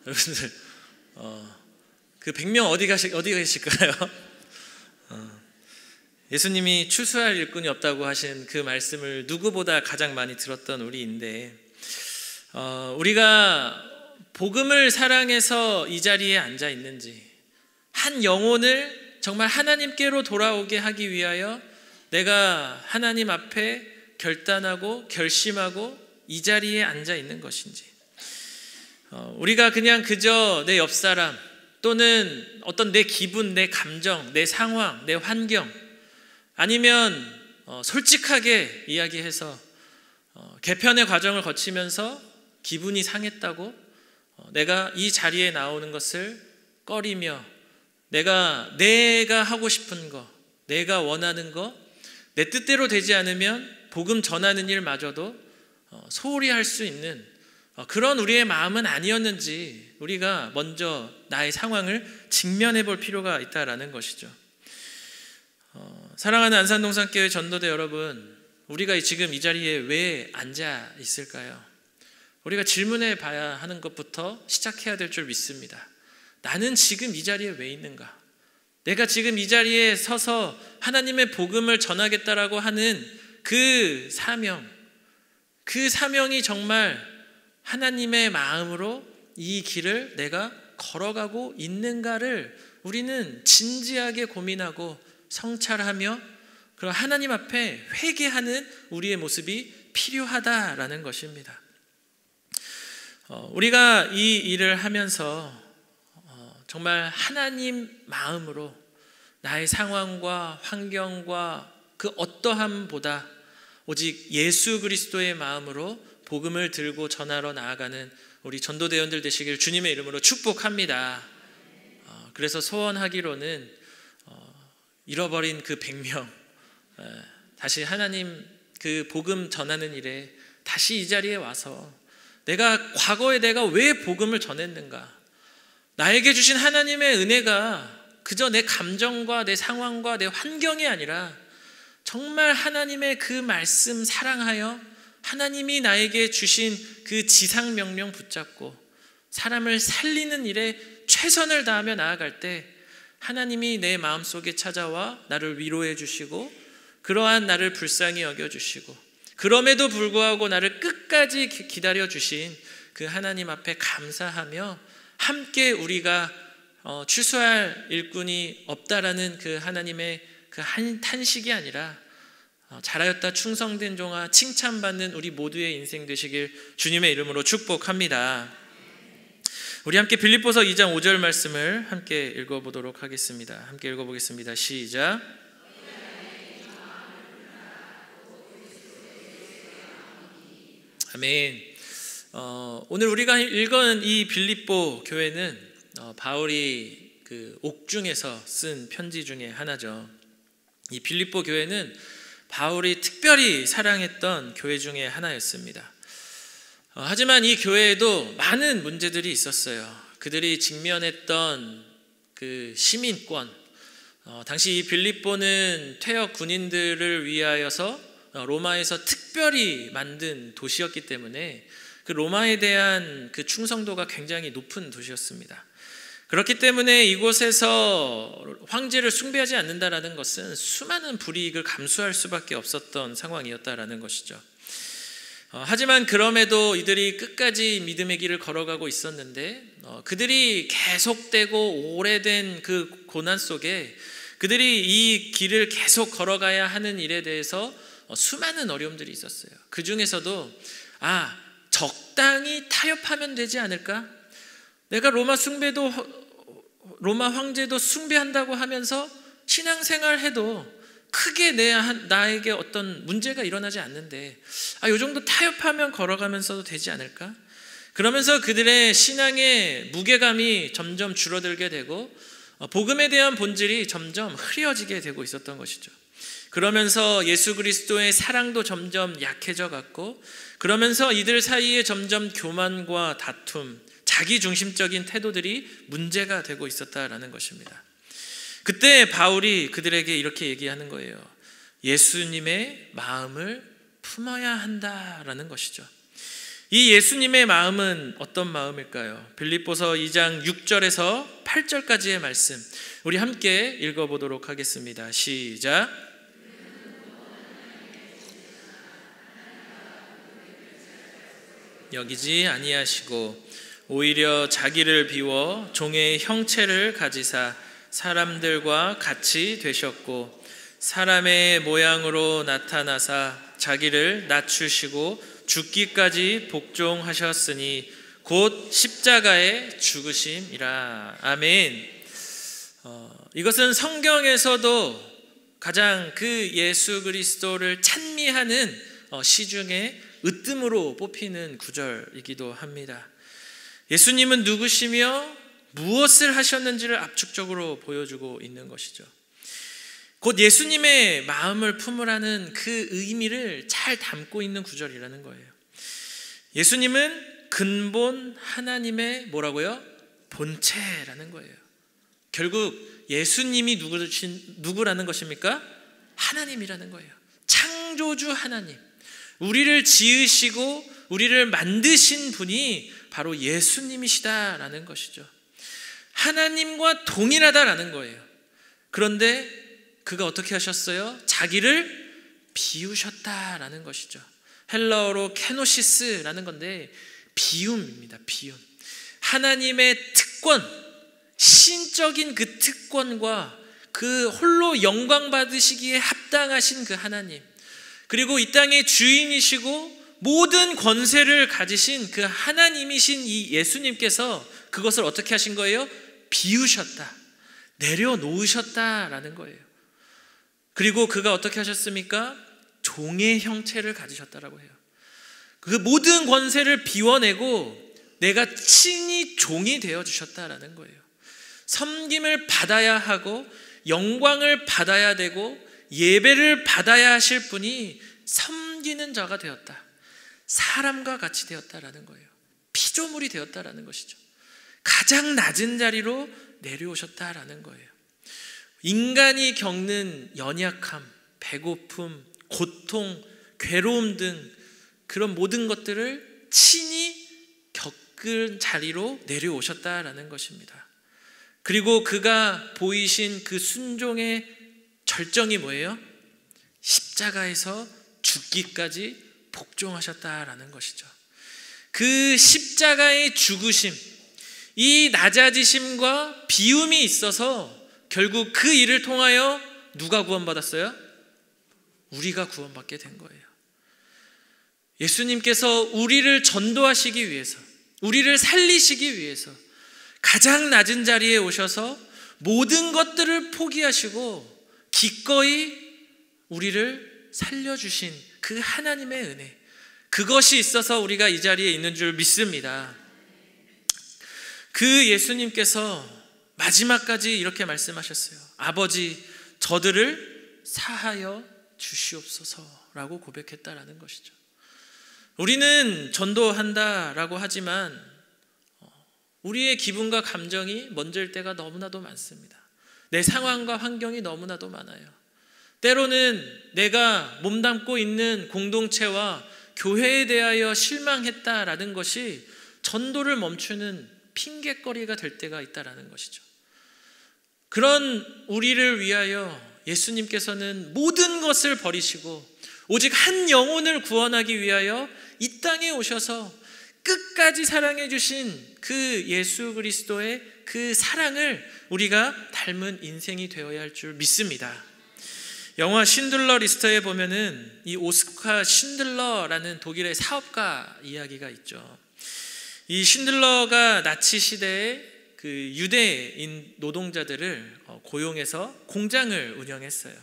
Speaker 5: 여러분들 그 100명 어디 계실까요? 예수님이 추수할 일꾼이 없다고 하신 그 말씀을 누구보다 가장 많이 들었던 우리인데 우리가 복음을 사랑해서 이 자리에 앉아 있는지 한 영혼을 정말 하나님께로 돌아오게 하기 위하여 내가 하나님 앞에 결단하고 결심하고 이 자리에 앉아 있는 것인지 우리가 그냥 그저 내 옆사람 또는 어떤 내 기분, 내 감정, 내 상황, 내 환경 아니면 솔직하게 이야기해서 개편의 과정을 거치면서 기분이 상했다고 내가 이 자리에 나오는 것을 꺼리며 내가 하고 싶은 거, 내가 원하는 거, 내 뜻대로 되지 않으면 복음 전하는 일마저도 소홀히 할 수 있는 그런 우리의 마음은 아니었는지 우리가 먼저 나의 상황을 직면해 볼 필요가 있다라는 것이죠. 사랑하는 안산동산교회 전도대 여러분, 우리가 지금 이 자리에 왜 앉아 있을까요? 우리가 질문해 봐야 하는 것부터 시작해야 될 줄 믿습니다. 나는 지금 이 자리에 왜 있는가? 내가 지금 이 자리에 서서 하나님의 복음을 전하겠다라고 하는 그 사명이 정말 하나님의 마음으로 이 길을 내가 걸어가고 있는가를 우리는 진지하게 고민하고 성찰하며 그런 하나님 앞에 회개하는 우리의 모습이 필요하다라는 것입니다. 우리가 이 일을 하면서 정말 하나님 마음으로 나의 상황과 환경과 그 어떠함보다 오직 예수 그리스도의 마음으로 복음을 들고 전하러 나아가는 우리 전도대원들 되시길 주님의 이름으로 축복합니다. 그래서 소원하기로는 잃어버린 그 100명 다시 하나님 그 복음 전하는 일에 다시 이 자리에 와서 과거에 내가 왜 복음을 전했는가, 나에게 주신 하나님의 은혜가 그저 내 감정과 내 상황과 내 환경이 아니라 정말 하나님의 그 말씀 사랑하여 하나님이 나에게 주신 그 지상명령 붙잡고 사람을 살리는 일에 최선을 다하며 나아갈 때 하나님이 내 마음속에 찾아와 나를 위로해 주시고 그러한 나를 불쌍히 여겨주시고 그럼에도 불구하고 나를 끝까지 기다려 주신 그 하나님 앞에 감사하며 함께 우리가 추수할 일꾼이 없다라는 그 하나님의 그 탄식이 아니라 잘하였다 충성된 종아 칭찬받는 우리 모두의 인생 되시길 주님의 이름으로 축복합니다. 우리 함께 빌립보서 2장 5절 말씀을 함께 읽어보도록 하겠습니다. 함께 읽어보겠습니다. 시작. 아멘. 오늘 우리가 읽은 이 빌립보 교회는 바울이 그 옥중에서 쓴 편지 중에 하나죠. 이 빌립보 교회는 바울이 특별히 사랑했던 교회 중에 하나였습니다. 하지만 이 교회에도 많은 문제들이 있었어요. 그들이 직면했던 그 시민권, 당시 이 빌립보는 퇴역 군인들을 위하여서 로마에서 특별히 만든 도시였기 때문에 그 로마에 대한 그 충성도가 굉장히 높은 도시였습니다. 그렇기 때문에 이곳에서 황제를 숭배하지 않는다라는 것은 수많은 불이익을 감수할 수밖에 없었던 상황이었다라는 것이죠. 하지만 그럼에도 이들이 끝까지 믿음의 길을 걸어가고 있었는데 그들이 계속되고 오래된 그 고난 속에 그들이 이 길을 계속 걸어가야 하는 일에 대해서 수많은 어려움들이 있었어요. 그 중에서도 적당히 타협하면 되지 않을까? 내가 로마 황제도 숭배한다고 하면서 신앙생활해도 크게 나에게 어떤 문제가 일어나지 않는데 이 정도 타협하면 걸어가면서도 되지 않을까? 그러면서 그들의 신앙의 무게감이 점점 줄어들게 되고 복음에 대한 본질이 점점 흐려지게 되고 있었던 것이죠. 그러면서 예수 그리스도의 사랑도 점점 약해져 갔고 그러면서 이들 사이에 점점 교만과 다툼, 자기중심적인 태도들이 문제가 되고 있었다라는 것입니다. 그때 바울이 그들에게 이렇게 얘기하는 거예요. 예수님의 마음을 품어야 한다라는 것이죠. 이 예수님의 마음은 어떤 마음일까요? 빌립보서 2장 6절에서 8절까지의 말씀 우리 함께 읽어보도록 하겠습니다. 시작. 여기지 아니하시고 오히려 자기를 비워 종의 형체를 가지사 사람들과 같이 되셨고 사람의 모양으로 나타나사 자기를 낮추시고 죽기까지 복종하셨으니 곧 십자가에 죽으심이라. 아멘. 이것은 성경에서도 가장 그 예수 그리스도를 찬미하는 시중에 으뜸으로 뽑히는 구절이기도 합니다. 예수님은 누구시며 무엇을 하셨는지를 압축적으로 보여주고 있는 것이죠. 곧 예수님의 마음을 품으라는 그 의미를 잘 담고 있는 구절이라는 거예요. 예수님은 근본 하나님의 뭐라고요? 본체라는 거예요. 결국 예수님이 누구라는 것입니까? 하나님이라는 거예요. 창조주 하나님. 우리를 지으시고 우리를 만드신 분이 바로 예수님이시다라는 것이죠. 하나님과 동일하다라는 거예요. 그런데 그가 어떻게 하셨어요? 자기를 비우셨다라는 것이죠. 헬라어로 케노시스라는 건데 비움입니다. 비움. 하나님의 특권, 신적인 그 특권과 그 홀로 영광 받으시기에 합당하신 그 하나님, 그리고 이 땅의 주인이시고 모든 권세를 가지신 그 하나님이신 이 예수님께서 그것을 어떻게 하신 거예요? 비우셨다, 내려놓으셨다라는 거예요. 그리고 그가 어떻게 하셨습니까? 종의 형체를 가지셨다라고 해요. 그 모든 권세를 비워내고 내가 친히 종이 되어주셨다라는 거예요. 섬김을 받아야 하고 영광을 받아야 되고 예배를 받아야 하실 분이 섬기는 자가 되었다, 사람과 같이 되었다라는 거예요. 피조물이 되었다라는 것이죠. 가장 낮은 자리로 내려오셨다라는 거예요. 인간이 겪는 연약함, 배고픔, 고통, 괴로움 등 그런 모든 것들을 친히 겪은 자리로 내려오셨다라는 것입니다. 그리고 그가 보이신 그 순종의 절정이 뭐예요? 십자가에서 죽기까지 복종하셨다라는 것이죠. 그 십자가의 죽으심, 이 낮아지심과 비움이 있어서 결국 그 일을 통하여 누가 구원받았어요? 우리가 구원받게 된 거예요. 예수님께서 우리를 전도하시기 위해서, 우리를 살리시기 위해서 가장 낮은 자리에 오셔서 모든 것들을 포기하시고 기꺼이 우리를 살려주신 그 하나님의 은혜, 그것이 있어서 우리가 이 자리에 있는 줄 믿습니다. 그 예수님께서 마지막까지 이렇게 말씀하셨어요. 아버지, 저들을 사하여 주시옵소서라고 고백했다라는 것이죠. 우리는 전도한다라고 하지만 우리의 기분과 감정이 먼저일 때가 너무나도 많습니다. 내 상황과 환경이 너무나도 많아요. 때로는 내가 몸담고 있는 공동체와 교회에 대하여 실망했다라는 것이 전도를 멈추는 핑계거리가 될 때가 있다라는 것이죠. 그런 우리를 위하여 예수님께서는 모든 것을 버리시고 오직 한 영혼을 구원하기 위하여 이 땅에 오셔서 끝까지 사랑해 주신 그 예수 그리스도의 그 사랑을 우리가 닮은 인생이 되어야 할 줄 믿습니다. 영화 신들러 리스트에 보면은 이 오스카 신들러라는 독일의 사업가 이야기가 있죠. 이 신들러가 나치 시대에 그 유대인 노동자들을 고용해서 공장을 운영했어요.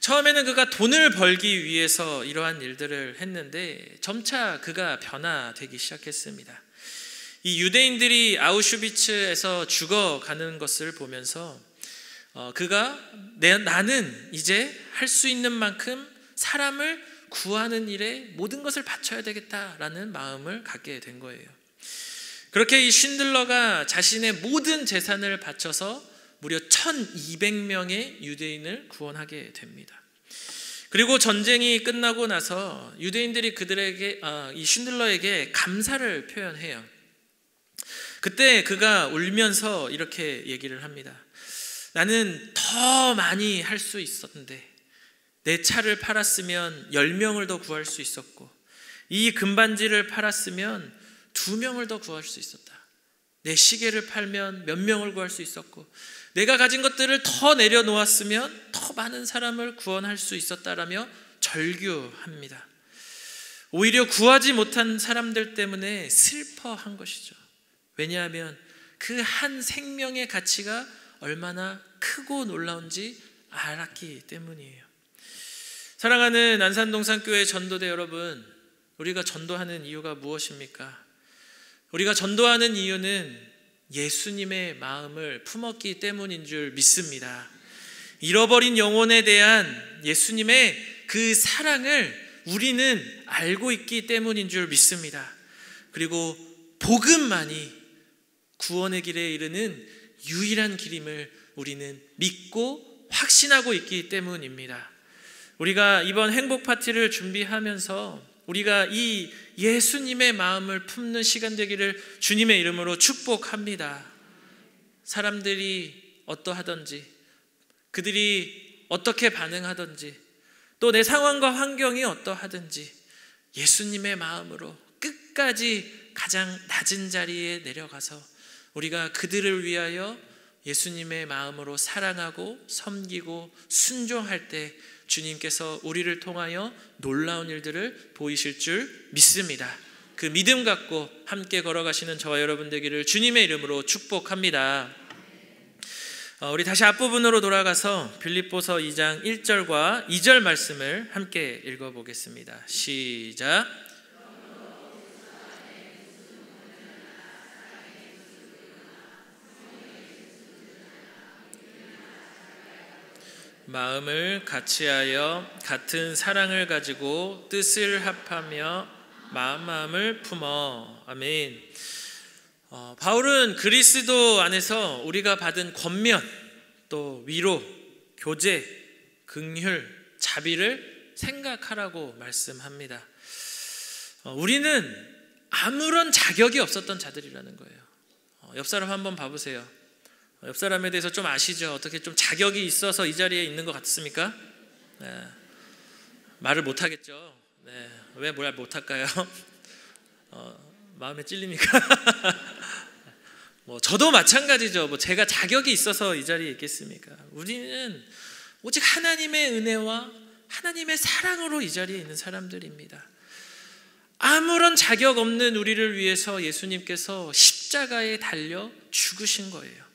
Speaker 5: 처음에는 그가 돈을 벌기 위해서 이러한 일들을 했는데 점차 그가 변화되기 시작했습니다. 이 유대인들이 아우슈비츠에서 죽어가는 것을 보면서 그가 나는 이제 할 수 있는 만큼 사람을 구하는 일에 모든 것을 바쳐야 되겠다라는 마음을 갖게 된 거예요. 그렇게 이 쉰들러가 자신의 모든 재산을 바쳐서 무려 1200명의 유대인을 구원하게 됩니다. 그리고 전쟁이 끝나고 나서 유대인들이 그들에게 이 쉰들러에게 감사를 표현해요. 그때 그가 울면서 이렇게 얘기를 합니다. 나는 더 많이 할 수 있었는데 내 차를 팔았으면 10명을 더 구할 수 있었고 이 금반지를 팔았으면 2명을 더 구할 수 있었다. 내 시계를 팔면 몇 명을 구할 수 있었고 내가 가진 것들을 더 내려놓았으면 더 많은 사람을 구원할 수 있었다라며 절규합니다. 오히려 구하지 못한 사람들 때문에 슬퍼한 것이죠. 왜냐하면 그 한 생명의 가치가 얼마나 크고 놀라운지 알았기 때문이에요. 사랑하는 안산동산교회 전도대 여러분, 우리가 전도하는 이유가 무엇입니까? 우리가 전도하는 이유는 예수님의 마음을 품었기 때문인 줄 믿습니다. 잃어버린 영혼에 대한 예수님의 그 사랑을 우리는 알고 있기 때문인 줄 믿습니다. 그리고 복음만이 구원의 길에 이르는 유일한 길임을 우리는 믿고 확신하고 있기 때문입니다. 우리가 이번 행복 파티를 준비하면서 우리가 이 예수님의 마음을 품는 시간 되기를 주님의 이름으로 축복합니다. 사람들이 어떠하든지 그들이 어떻게 반응하든지 또 내 상황과 환경이 어떠하든지 예수님의 마음으로 끝까지 가장 낮은 자리에 내려가서 우리가 그들을 위하여 예수님의 마음으로 사랑하고 섬기고 순종할 때 주님께서 우리를 통하여 놀라운 일들을 보이실 줄 믿습니다. 그 믿음 갖고 함께 걸어가시는 저와 여러분 되기를 주님의 이름으로 축복합니다. 우리 다시 앞부분으로 돌아가서 빌립보서 2장 1절과 2절 말씀을 함께 읽어보겠습니다. 시작. 마음을 같이하여 같은 사랑을 가지고 뜻을 합하며 마음을 품어. 아멘. 바울은 그리스도 안에서 우리가 받은 권면, 또 위로, 교제, 긍휼, 자비를 생각하라고 말씀합니다. 우리는 아무런 자격이 없었던 자들이라는 거예요. 옆 사람 한번 봐보세요. 옆 사람에 대해서 좀 아시죠? 어떻게 좀 자격이 있어서 이 자리에 있는 것 같습니까? 네. 말을 못하겠죠. 네. 왜 뭘 못할까요? 마음에 찔립니까? 저도 마찬가지죠. 제가 자격이 있어서 이 자리에 있겠습니까? 우리는 오직 하나님의 은혜와 하나님의 사랑으로 이 자리에 있는 사람들입니다. 아무런 자격 없는 우리를 위해서 예수님께서 십자가에 달려 죽으신 거예요.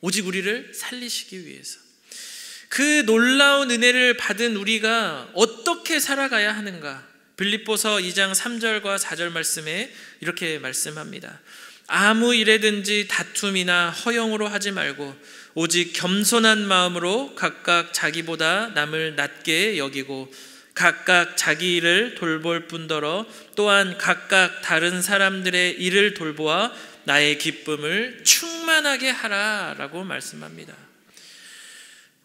Speaker 5: 오직 우리를 살리시기 위해서. 그 놀라운 은혜를 받은 우리가 어떻게 살아가야 하는가? 빌립보서 2장 3절과 4절 말씀에 이렇게 말씀합니다. 아무 일에든지 다툼이나 허영으로 하지 말고 오직 겸손한 마음으로 각각 자기보다 남을 낮게 여기고 각각 자기 일을 돌볼 뿐더러 또한 각각 다른 사람들의 일을 돌보아 나의 기쁨을 충만하게 하라라고 말씀합니다.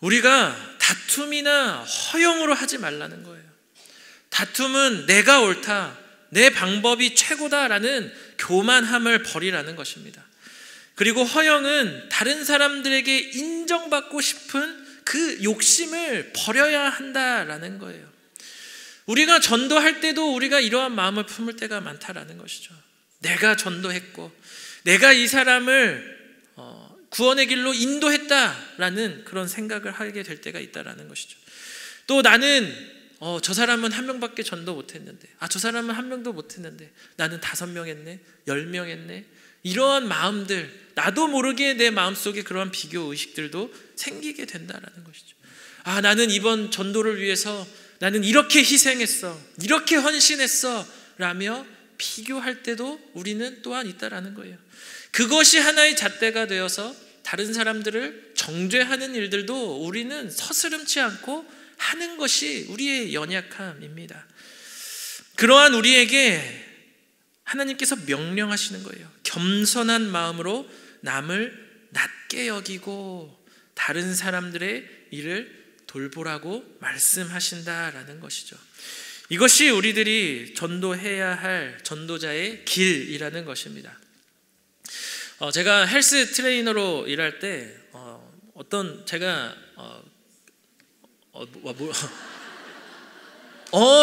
Speaker 5: 우리가 다툼이나 허영으로 하지 말라는 거예요. 다툼은 내가 옳다, 내 방법이 최고다라는 교만함을 버리라는 것입니다. 그리고 허영은 다른 사람들에게 인정받고 싶은 그 욕심을 버려야 한다라는 거예요. 우리가 전도할 때도 우리가 이러한 마음을 품을 때가 많다라는 것이죠. 내가 전도했고 내가 이 사람을 구원의 길로 인도했다라는 그런 생각을 하게 될 때가 있다라는 것이죠. 또 나는 저 사람은 1명밖에 전도 못했는데, 저 사람은 1명도 못했는데 나는 5명 했네, 10명 했네. 이러한 마음들, 나도 모르게 내 마음속에 그러한 비교 의식들도 생기게 된다라는 것이죠. 나는 이번 전도를 위해서 나는 이렇게 희생했어, 이렇게 헌신했어 라며 비교할 때도 우리는 또한 있다라는 거예요. 그것이 하나의 잣대가 되어서 다른 사람들을 정죄하는 일들도 우리는 서스름치 않고 하는 것이 우리의 연약함입니다. 그러한 우리에게 하나님께서 명령하시는 거예요. 겸손한 마음으로 남을 낮게 여기고 다른 사람들의 일을 돌보라고 말씀하신다라는 것이죠. 이것이 우리들이 전도해야 할 전도자의 길이라는 것입니다. 제가 헬스 트레이너로 일할 때 제가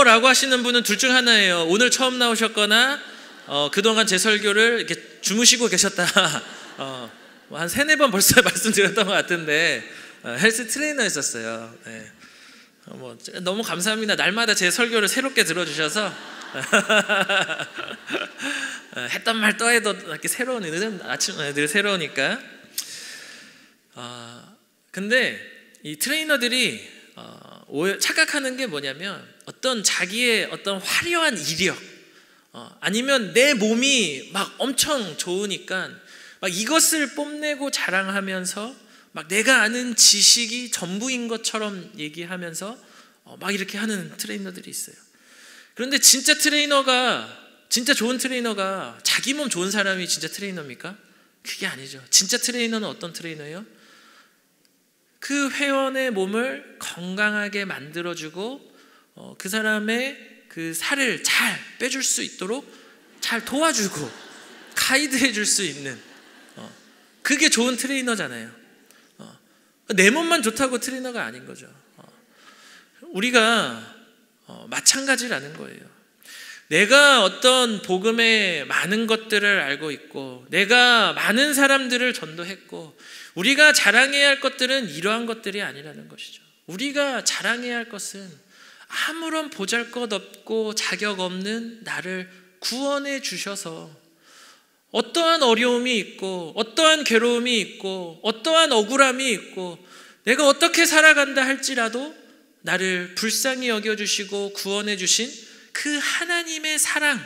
Speaker 5: 라고 하시는 분은 둘 중 하나예요. 오늘 처음 나오셨거나 그동안 제 설교를 이렇게 주무시고 계셨다. 한 3-4번 벌써 말씀드렸던 것 같은데 헬스 트레이너였었어요. 네. 너무 감사합니다. 날마다 제 설교를 새롭게 들어주셔서 했던 말 또 해도 이렇게 새로운 아침 늘 새로우니까. 근데 이 트레이너들이 착각하는 게 뭐냐면 어떤 자기의 어떤 화려한 이력 아니면 내 몸이 막 엄청 좋으니까 막 이것을 뽐내고 자랑하면서 막 내가 아는 지식이 전부인 것처럼 얘기하면서 막 이렇게 하는 트레이너들이 있어요. 그런데 진짜 좋은 트레이너가 자기 몸 좋은 사람이 진짜 트레이너입니까? 그게 아니죠. 진짜 트레이너는 어떤 트레이너예요? 그 회원의 몸을 건강하게 만들어주고 그 사람의 그 살을 잘 빼줄 수 있도록 잘 도와주고 가이드해 줄 수 있는 그게 좋은 트레이너잖아요. 내 몸만 좋다고 트레이너가 아닌 거죠. 우리가 마찬가지라는 거예요. 내가 어떤 복음의 많은 것들을 알고 있고 내가 많은 사람들을 전도했고 우리가 자랑해야 할 것들은 이러한 것들이 아니라는 것이죠. 우리가 자랑해야 할 것은 아무런 보잘것없고 자격 없는 나를 구원해 주셔서 어떠한 어려움이 있고 어떠한 괴로움이 있고 어떠한 억울함이 있고 내가 어떻게 살아간다 할지라도 나를 불쌍히 여겨주시고 구원해 주신 그 하나님의 사랑,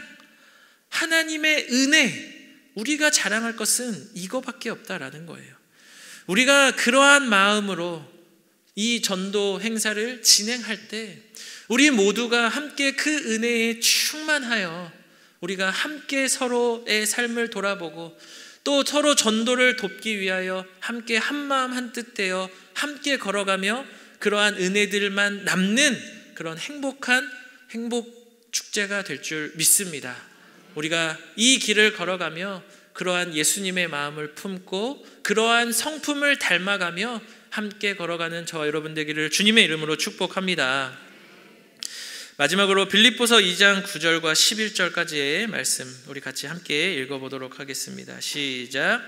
Speaker 5: 하나님의 은혜, 우리가 자랑할 것은 이거밖에 없다라는 거예요. 우리가 그러한 마음으로 이 전도 행사를 진행할 때 우리 모두가 함께 그 은혜에 충만하여 우리가 함께 서로의 삶을 돌아보고 또 서로 전도를 돕기 위하여 함께 한마음 한뜻 되어 함께 걸어가며 그러한 은혜들만 남는 그런 행복 축제가 될 줄 믿습니다. 우리가 이 길을 걸어가며 그러한 예수님의 마음을 품고 그러한 성품을 닮아가며 함께 걸어가는 저와 여러분 되기를 주님의 이름으로 축복합니다. 마지막으로 빌립보서 2장 9절과 11절까지의 말씀 우리 같이 함께 읽어보도록 하겠습니다. 시작.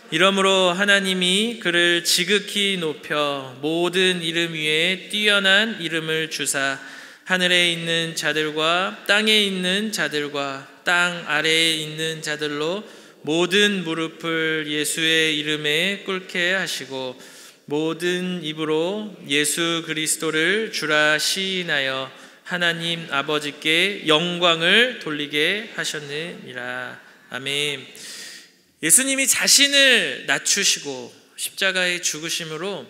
Speaker 5: 이러므로 하나님이 그를 지극히 높여 모든 이름 위에 뛰어난 이름을 주사 하늘에 있는 자들과 땅에 있는 자들과 땅 아래에 있는 자들로 모든 무릎을 예수의 이름에 꿇게 하시고 모든 입으로 예수 그리스도를 주라 시인하여 하나님 아버지께 영광을 돌리게 하셨느니라. 아멘. 예수님이 자신을 낮추시고 십자가에 죽으심으로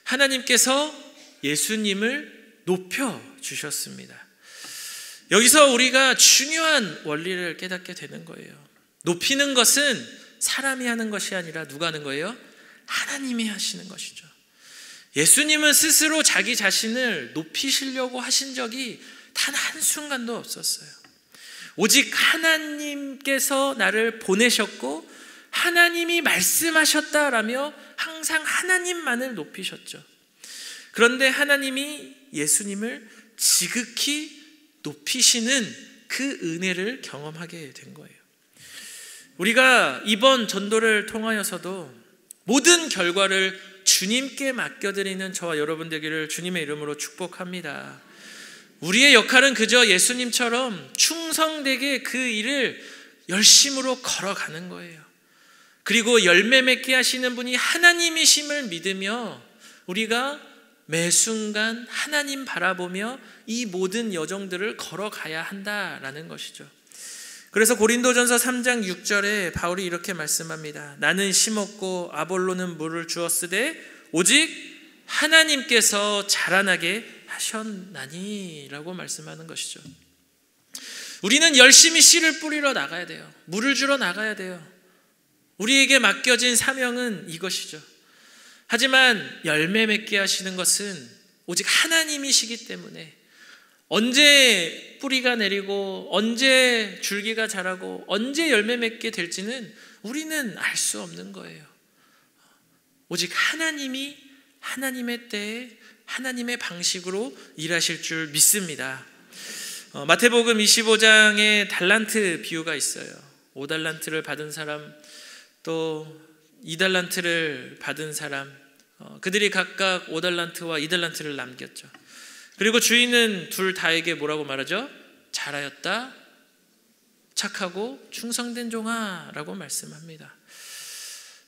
Speaker 5: 하나님께서 예수님을 높여 주셨습니다. 여기서 우리가 중요한 원리를 깨닫게 되는 거예요. 높이는 것은 사람이 하는 것이 아니라 누가 하는 거예요? 하나님이 하시는 것이죠. 예수님은 스스로 자기 자신을 높이시려고 하신 적이 단 한순간도 없었어요. 오직 하나님께서 나를 보내셨고 하나님이 말씀하셨다라며 항상 하나님만을 높이셨죠. 그런데 하나님이 예수님을 지극히 높이시는 그 은혜를 경험하게 된 거예요. 우리가 이번 전도를 통하여서도 모든 결과를 주님께 맡겨드리는 저와 여러분 되기를 주님의 이름으로 축복합니다. 우리의 역할은 그저 예수님처럼 충성되게 그 일을 열심으로 걸어가는 거예요. 그리고 열매 맺게 하시는 분이 하나님이심을 믿으며 우리가 매 순간 하나님 바라보며 이 모든 여정들을 걸어가야 한다라는 것이죠. 그래서 고린도전서 3장 6절에 바울이 이렇게 말씀합니다. 나는 심었고 아볼로는 물을 주었으되 오직 하나님께서 자라나게 하셨나니 라고 말씀하는 것이죠. 우리는 열심히 씨를 뿌리러 나가야 돼요. 물을 주러 나가야 돼요. 우리에게 맡겨진 사명은 이것이죠. 하지만 열매 맺게 하시는 것은 오직 하나님이시기 때문에 언제 뿌리가 내리고 언제 줄기가 자라고 언제 열매 맺게 될지는 우리는 알 수 없는 거예요. 오직 하나님이 하나님의 때에 하나님의 방식으로 일하실 줄 믿습니다. 마태복음 25장에 달란트 비유가 있어요. 5달란트를 받은 사람, 또 2달란트를 받은 사람, 그들이 각각 5달란트와 2달란트를 남겼죠. 그리고 주인은 둘 다에게 뭐라고 말하죠? 잘하였다, 착하고 충성된 종아 라고 말씀합니다.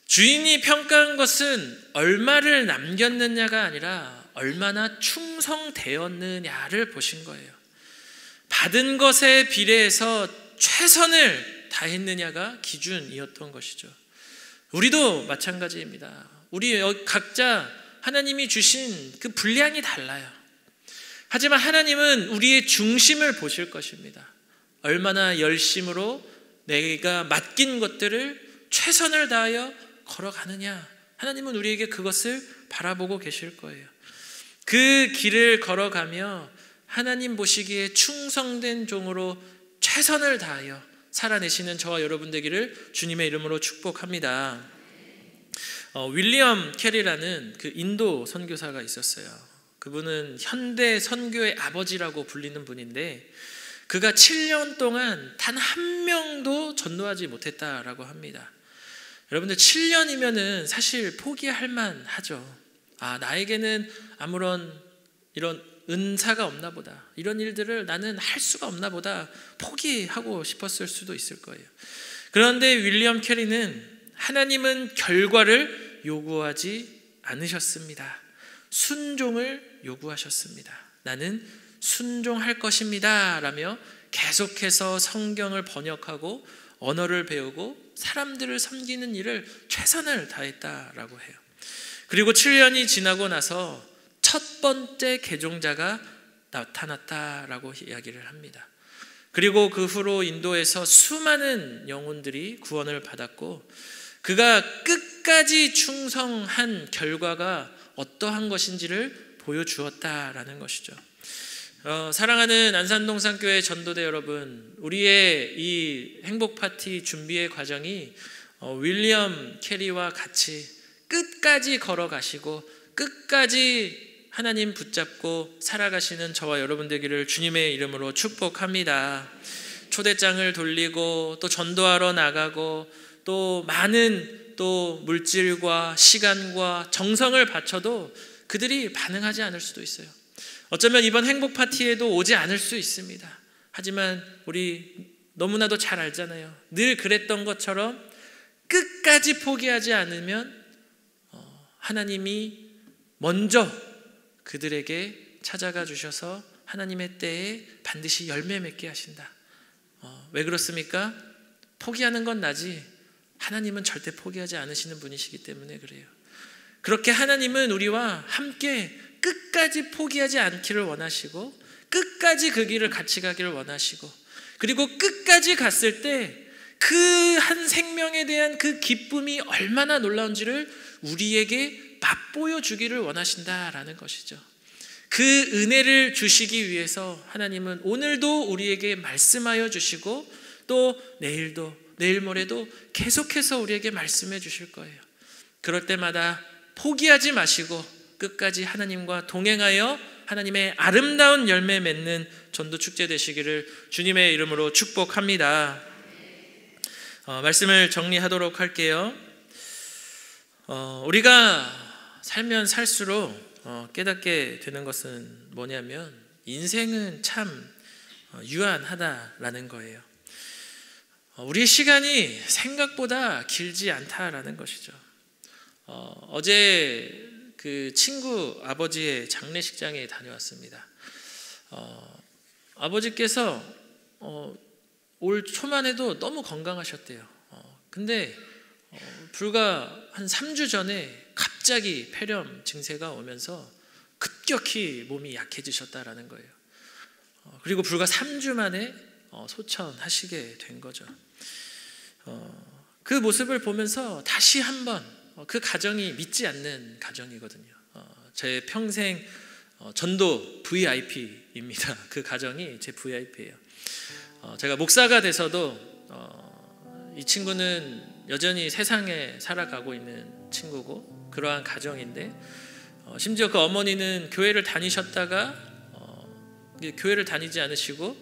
Speaker 5: 주인이 평가한 것은 얼마를 남겼느냐가 아니라 얼마나 충성되었느냐를 보신 거예요. 받은 것에 비례해서 최선을 다했느냐가 기준이었던 것이죠. 우리도 마찬가지입니다. 우리 각자 하나님이 주신 그 분량이 달라요. 하지만 하나님은 우리의 중심을 보실 것입니다. 얼마나 열심으로 내가 맡긴 것들을 최선을 다하여 걸어가느냐, 하나님은 우리에게 그것을 바라보고 계실 거예요. 그 길을 걸어가며 하나님 보시기에 충성된 종으로 최선을 다하여 살아내시는 저와 여러분 되기를 주님의 이름으로 축복합니다. 윌리엄 캐리라는 그 인도 선교사가 있었어요. 그분은 현대 선교의 아버지라고 불리는 분인데 그가 7년 동안 단 한 명도 전도하지 못했다라고 합니다. 여러분들 7년이면은 사실 포기할 만하죠. 나에게는 아무런 이런 은사가 없나 보다, 이런 일들을 나는 할 수가 없나 보다 포기하고 싶었을 수도 있을 거예요. 그런데 윌리엄 캐리는 하나님은 결과를 요구하지 않으셨습니다. 순종을 요구하셨습니다. 나는 순종할 것입니다 라며 계속해서 성경을 번역하고 언어를 배우고 사람들을 섬기는 일을 최선을 다했다라고 해요. 그리고 7년이 지나고 나서 첫 번째 개종자가 나타났다라고 이야기를 합니다. 그리고 그 후로 인도에서 수많은 영혼들이 구원을 받았고 그가 끝까지 충성한 결과가 어떠한 것인지를 보여주었다라는 것이죠. 사랑하는 안산동산교회 전도대 여러분, 우리의 이 행복파티 준비의 과정이 윌리엄 캐리와 같이 끝까지 걸어가시고 끝까지 하나님 붙잡고 살아가시는 저와 여러분 되기를 주님의 이름으로 축복합니다. 초대장을 돌리고 또 전도하러 나가고 또 많은 또 물질과 시간과 정성을 바쳐도 그들이 반응하지 않을 수도 있어요. 어쩌면 이번 행복 파티에도 오지 않을 수 있습니다. 하지만 우리 너무나도 잘 알잖아요. 늘 그랬던 것처럼 끝까지 포기하지 않으면 하나님이 먼저 그들에게 찾아가 주셔서 하나님의 때에 반드시 열매 맺게 하신다. 왜 그렇습니까? 포기하는 건 나지 하나님은 절대 포기하지 않으시는 분이시기 때문에 그래요. 그렇게 하나님은 우리와 함께 끝까지 포기하지 않기를 원하시고 끝까지 그 길을 같이 가기를 원하시고 그리고 끝까지 갔을 때 그 한 생명에 대한 그 기쁨이 얼마나 놀라운지를 우리에게 맛보여 주기를 원하신다라는 것이죠. 그 은혜를 주시기 위해서 하나님은 오늘도 우리에게 말씀하여 주시고 또 내일도 내일 모레도 계속해서 우리에게 말씀해 주실 거예요. 그럴 때마다 포기하지 마시고 끝까지 하나님과 동행하여 하나님의 아름다운 열매 맺는 전도 축제 되시기를 주님의 이름으로 축복합니다. 말씀을 정리하도록 할게요. 우리가 살면 살수록 깨닫게 되는 것은 뭐냐면 인생은 참 유한하다라는 거예요. 우리의 시간이 생각보다 길지 않다라는 것이죠. 어제 그 친구 아버지의 장례식장에 다녀왔습니다. 아버지께서 올 초만 해도 너무 건강하셨대요. 근데 불과 한 3주 전에 갑자기 폐렴 증세가 오면서 급격히 몸이 약해지셨다라는 거예요. 그리고 불과 3주 만에 소천하시게 된 거죠. 그 모습을 보면서 다시 한번 그 가정이 믿지 않는 가정이거든요. 제 평생 전도 VIP입니다. 그 가정이 제 VIP예요. 제가 목사가 돼서도 이 친구는 여전히 세상에 살아가고 있는 친구고 그러한 가정인데, 심지어 그 어머니는 교회를 다니셨다가 교회를 다니지 않으시고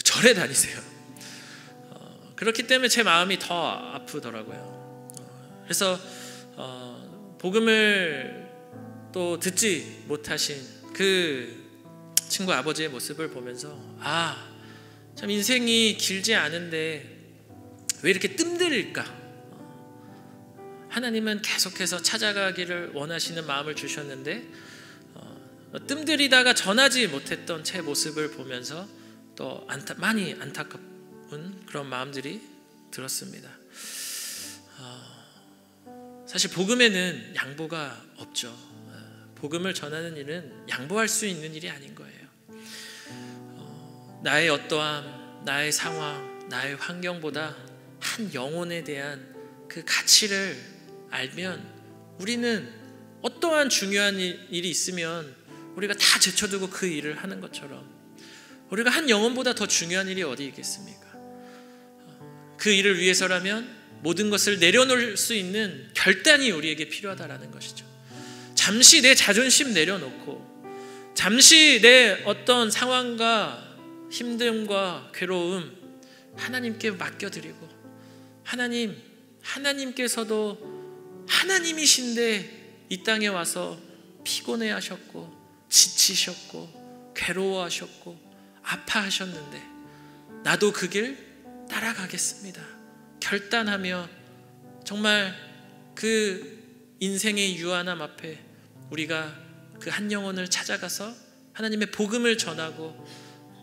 Speaker 5: 절에 다니세요. 그렇기 때문에 제 마음이 더 아프더라고요. 그래서 복음을 또 듣지 못하신 그 친구 아버지의 모습을 보면서 참 인생이 길지 않은데 왜 이렇게 뜸들일까? 하나님은 계속해서 찾아가기를 원하시는 마음을 주셨는데 뜸들이다가 전하지 못했던 제 모습을 보면서 또 많이 안타까운 그런 마음들이 들었습니다. 사실 복음에는 양보가 없죠. 복음을 전하는 일은 양보할 수 있는 일이 아닌 거예요. 나의 어떠함, 나의 상황, 나의 환경보다 한 영혼에 대한 그 가치를 알면 우리는 어떠한 중요한 일이 있으면 우리가 다 제쳐두고 그 일을 하는 것처럼 우리가 한 영혼보다 더 중요한 일이 어디 있겠습니까? 그 일을 위해서라면 모든 것을 내려놓을 수 있는 결단이 우리에게 필요하다라는 것이죠. 잠시 내 자존심 내려놓고 잠시 내 어떤 상황과 힘듦과 괴로움 하나님께 맡겨드리고 하나님께서도 하나님이신데 이 땅에 와서 피곤해 하셨고 지치셨고 괴로워하셨고 아파하셨는데 나도 그 길 따라가겠습니다. 결단하며 정말 그 인생의 유한함 앞에 우리가 그 한 영혼을 찾아가서 하나님의 복음을 전하고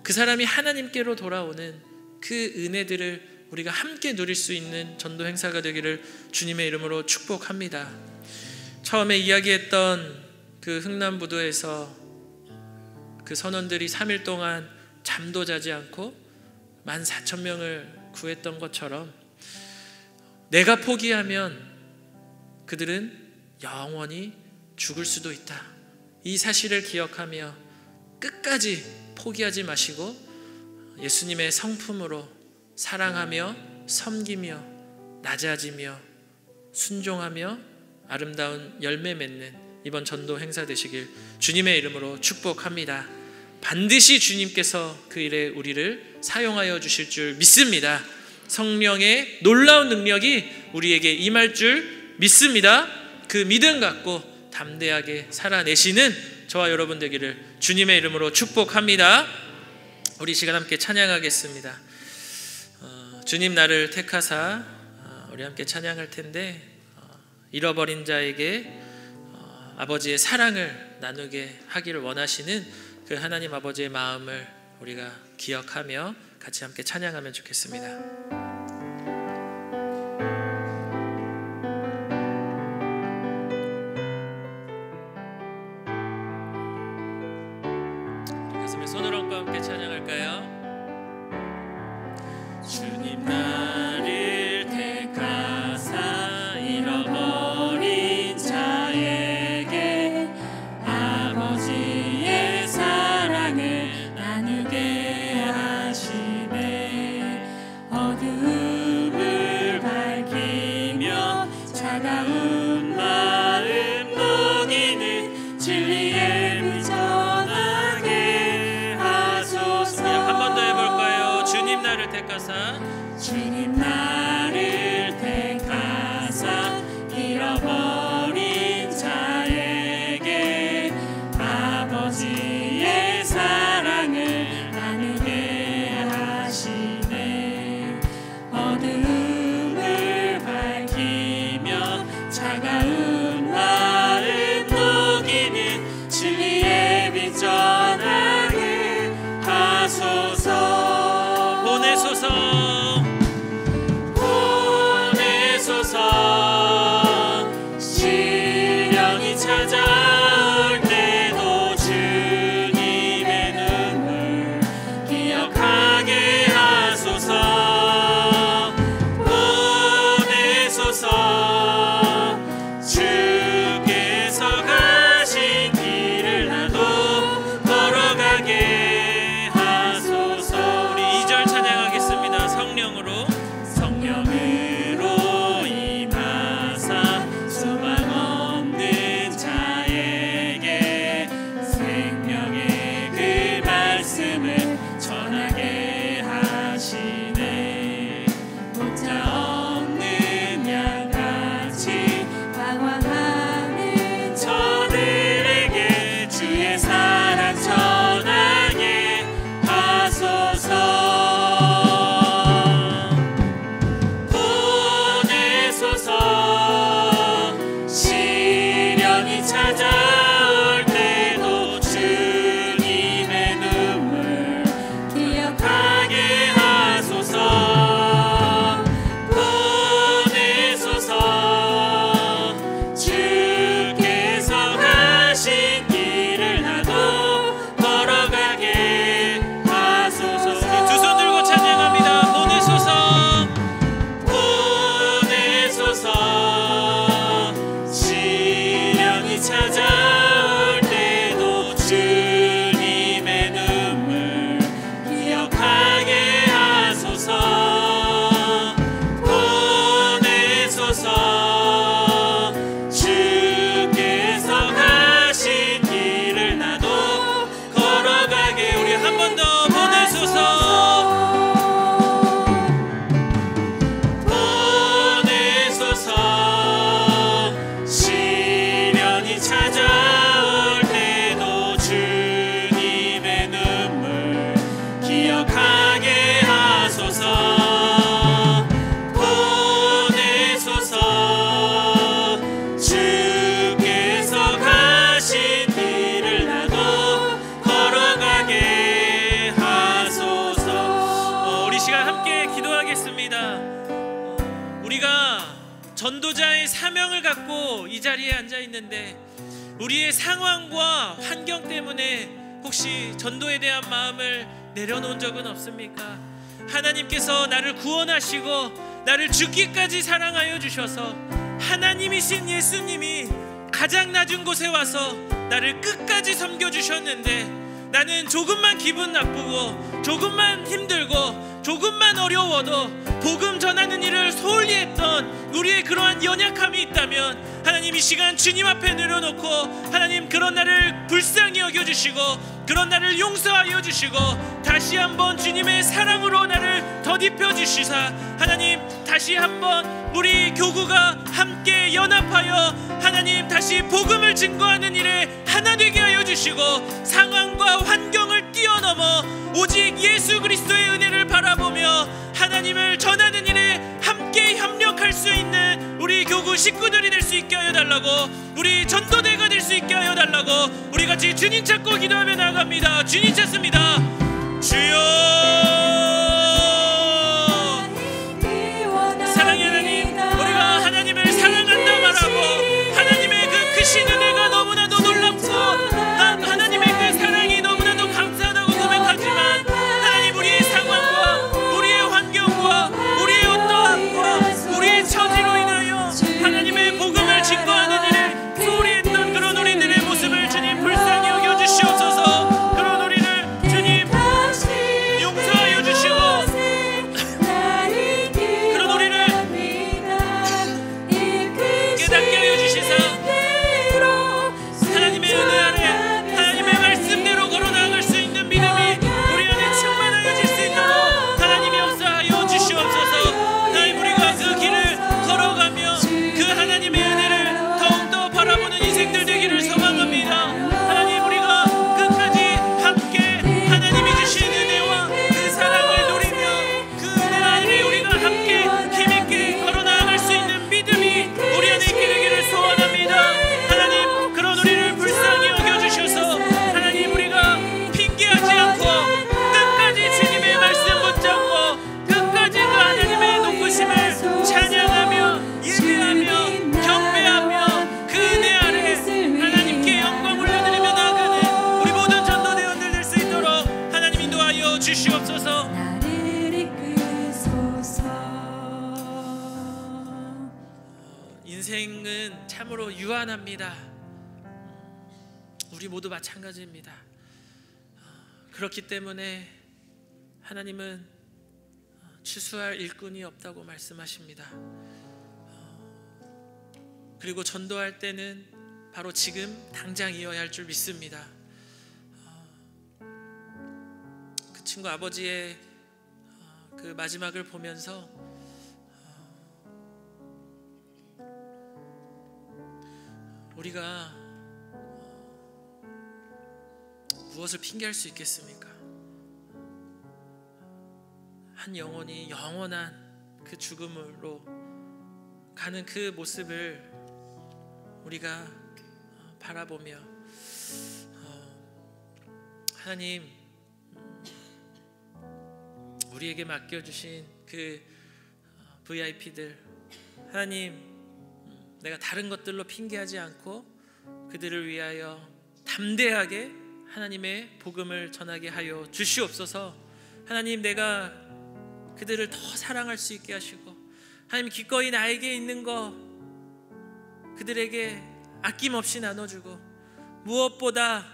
Speaker 5: 그 사람이 하나님께로 돌아오는 그 은혜들을 우리가 함께 누릴 수 있는 전도 행사가 되기를 주님의 이름으로 축복합니다. 처음에 이야기했던 그 흥남부두에서 그 선원들이 3일 동안 잠도 자지 않고 14,000명을 구했던 것처럼 내가 포기하면 그들은 영원히 죽을 수도 있다. 이 사실을 기억하며 끝까지 포기하지 마시고 예수님의 성품으로 사랑하며 섬기며 낮아지며 순종하며 아름다운 열매 맺는 이번 전도 행사 되시길 주님의 이름으로 축복합니다. 반드시 주님께서 그 일에 우리를 사용하여 주실 줄 믿습니다. 성령의 놀라운 능력이 우리에게 임할 줄 믿습니다. 그 믿음 갖고 담대하게 살아내시는 저와 여러분 되기를 주님의 이름으로 축복합니다. 우리 시간 함께 찬양하겠습니다. 주님 나를 택하사 우리 함께 찬양할 텐데 잃어버린 자에게 아버지의 사랑을 나누게 하기를 원하시는 그 하나님 아버지의 마음을 우리가 기억하며 같이 함께 찬양하면 좋겠습니다. 손을 얹고 함께 찬양할까요? 주님 나를 택하사 잃어버린 자의 나를 택하사
Speaker 6: 주님 나를 택하사 잃어버린 자에게 아버지의 사랑을 나누게 하시네. 어둠을 밝히며 차가운 마음 녹이는 진리의 빛 전하게 하소서.
Speaker 5: 보내소서
Speaker 6: 시련이 찾아올 때도 주님의 눈물 기억하게 하소서. 보내소서 주께서 가신 길을 나도 걸어가게 하소서.
Speaker 5: 우리 2절 찬양하겠습니다. 성령으로
Speaker 6: 임하사 소망 없는 자에게 생명의 그 말씀을 전하게 하시네. 목자 없는 양같이 방황하는 저들에게 주의 사랑 전하게 하소서. 시련이 찾아올 때도 주님의 눈물 기억하게 하소서. 보내소서 주께서 가신 길을 나도 걸어가게 하소서.
Speaker 5: 두 손 들고 찬양합니다. 보내소서
Speaker 6: 시련이 찾아올 때도 주님의 눈물 기억하게 하소서. 보내소서 주께서 가신 길을 나도 걸어가게.
Speaker 5: 우리 한 번 더 보내소서
Speaker 6: 시련이 찾아올 때도 주님의 눈물 기억하게 하소서. 보내소서 주께서 가신 길을 나도 걸어가게 하소서.
Speaker 5: 우리 시간 함께 기도하겠습니다. 우리가 전도자의 사명을 갖고 이 자리에 앉아 있는데 우리의 상황과 환경 때문에 혹시 전도에 대한 마음을 내려놓은 적은 없습니까? 하나님께서 나를 구원하시고 나를 죽기까지 사랑하여 주셔서 하나님이신 예수님이 가장 낮은 곳에 와서 나를 끝까지 섬겨주셨는데 나는 조금만 기분 나쁘고 조금만 힘들고 조금만 어려워도 복음 전하는 일을 소홀히 했던 우리의 그러한 연약함이 있다면 하나님 이 시간 주님 앞에 내려놓고 하나님 그런 나를 불쌍히 여겨주시고 그런 나를 용서하여 주시고 다시 한번 주님의 사랑으로 나를 덧입혀 주시사 하나님 다시 한번 우리 교구가 함께 연합하여 하나님 다시 복음을 증거하는 일에 하나 되게 하여 주시고 상황과 환경을 뛰어넘어 오직 예수 그리스도의 은혜를 바라보며 하나님을 전하는 일에 함께 협력할 수 있는 우리 교구 식구들이 될 수 있게 하여 달라고 우리 전도대가 될 수 있게 하여 달라고 우리 같이 주님 찾고 기도하며 나아갑니다. 주님 찾습니다. 주여 사랑의 하나님 우리가 하나님을 사랑한다 말하고 하나님의 그 크신 은혜가 너무나도 놀랍고 하나님의 그 사랑이 너무나도 감사하다고 고백하지만 하나님 우리의 상황과 우리의 환경과 우리의 어떠함과 우리의 처지로 인하여 하나님의 복음을 증거하는 일에 소홀히 했던 그런 우리들의 모습을 주님 불쌍히 여겨주시옵소서. 그런 우리를 주님 하여 주시옵소서.
Speaker 1: 나를 이끄소서.
Speaker 5: 인생은 참으로 유한합니다. 우리 모두 마찬가지입니다. 그렇기 때문에 하나님은 추수할 일꾼이 없다고 말씀하십니다. 그리고 전도할 때는 바로 지금 당장이어야 할 줄 믿습니다. 그 친구 아버지의 그 마지막을 보면서 우리가 무엇을 핑계할 수 있겠습니까? 한 영혼이 영원한 그 죽음으로 가는 그 모습을 우리가 바라보며 하나님, 우리에게 맡겨주신 그 VIP들, 하나님, 내가 다른 것들로 핑계하지 않고 그들을 위하여 담대하게 하나님의 복음을 전하게 하여 주시옵소서. 하나님, 내가 그들을 더 사랑할 수 있게 하시고, 하나님, 기꺼이 나에게 있는 거 그들에게 아낌없이 나눠주고, 무엇보다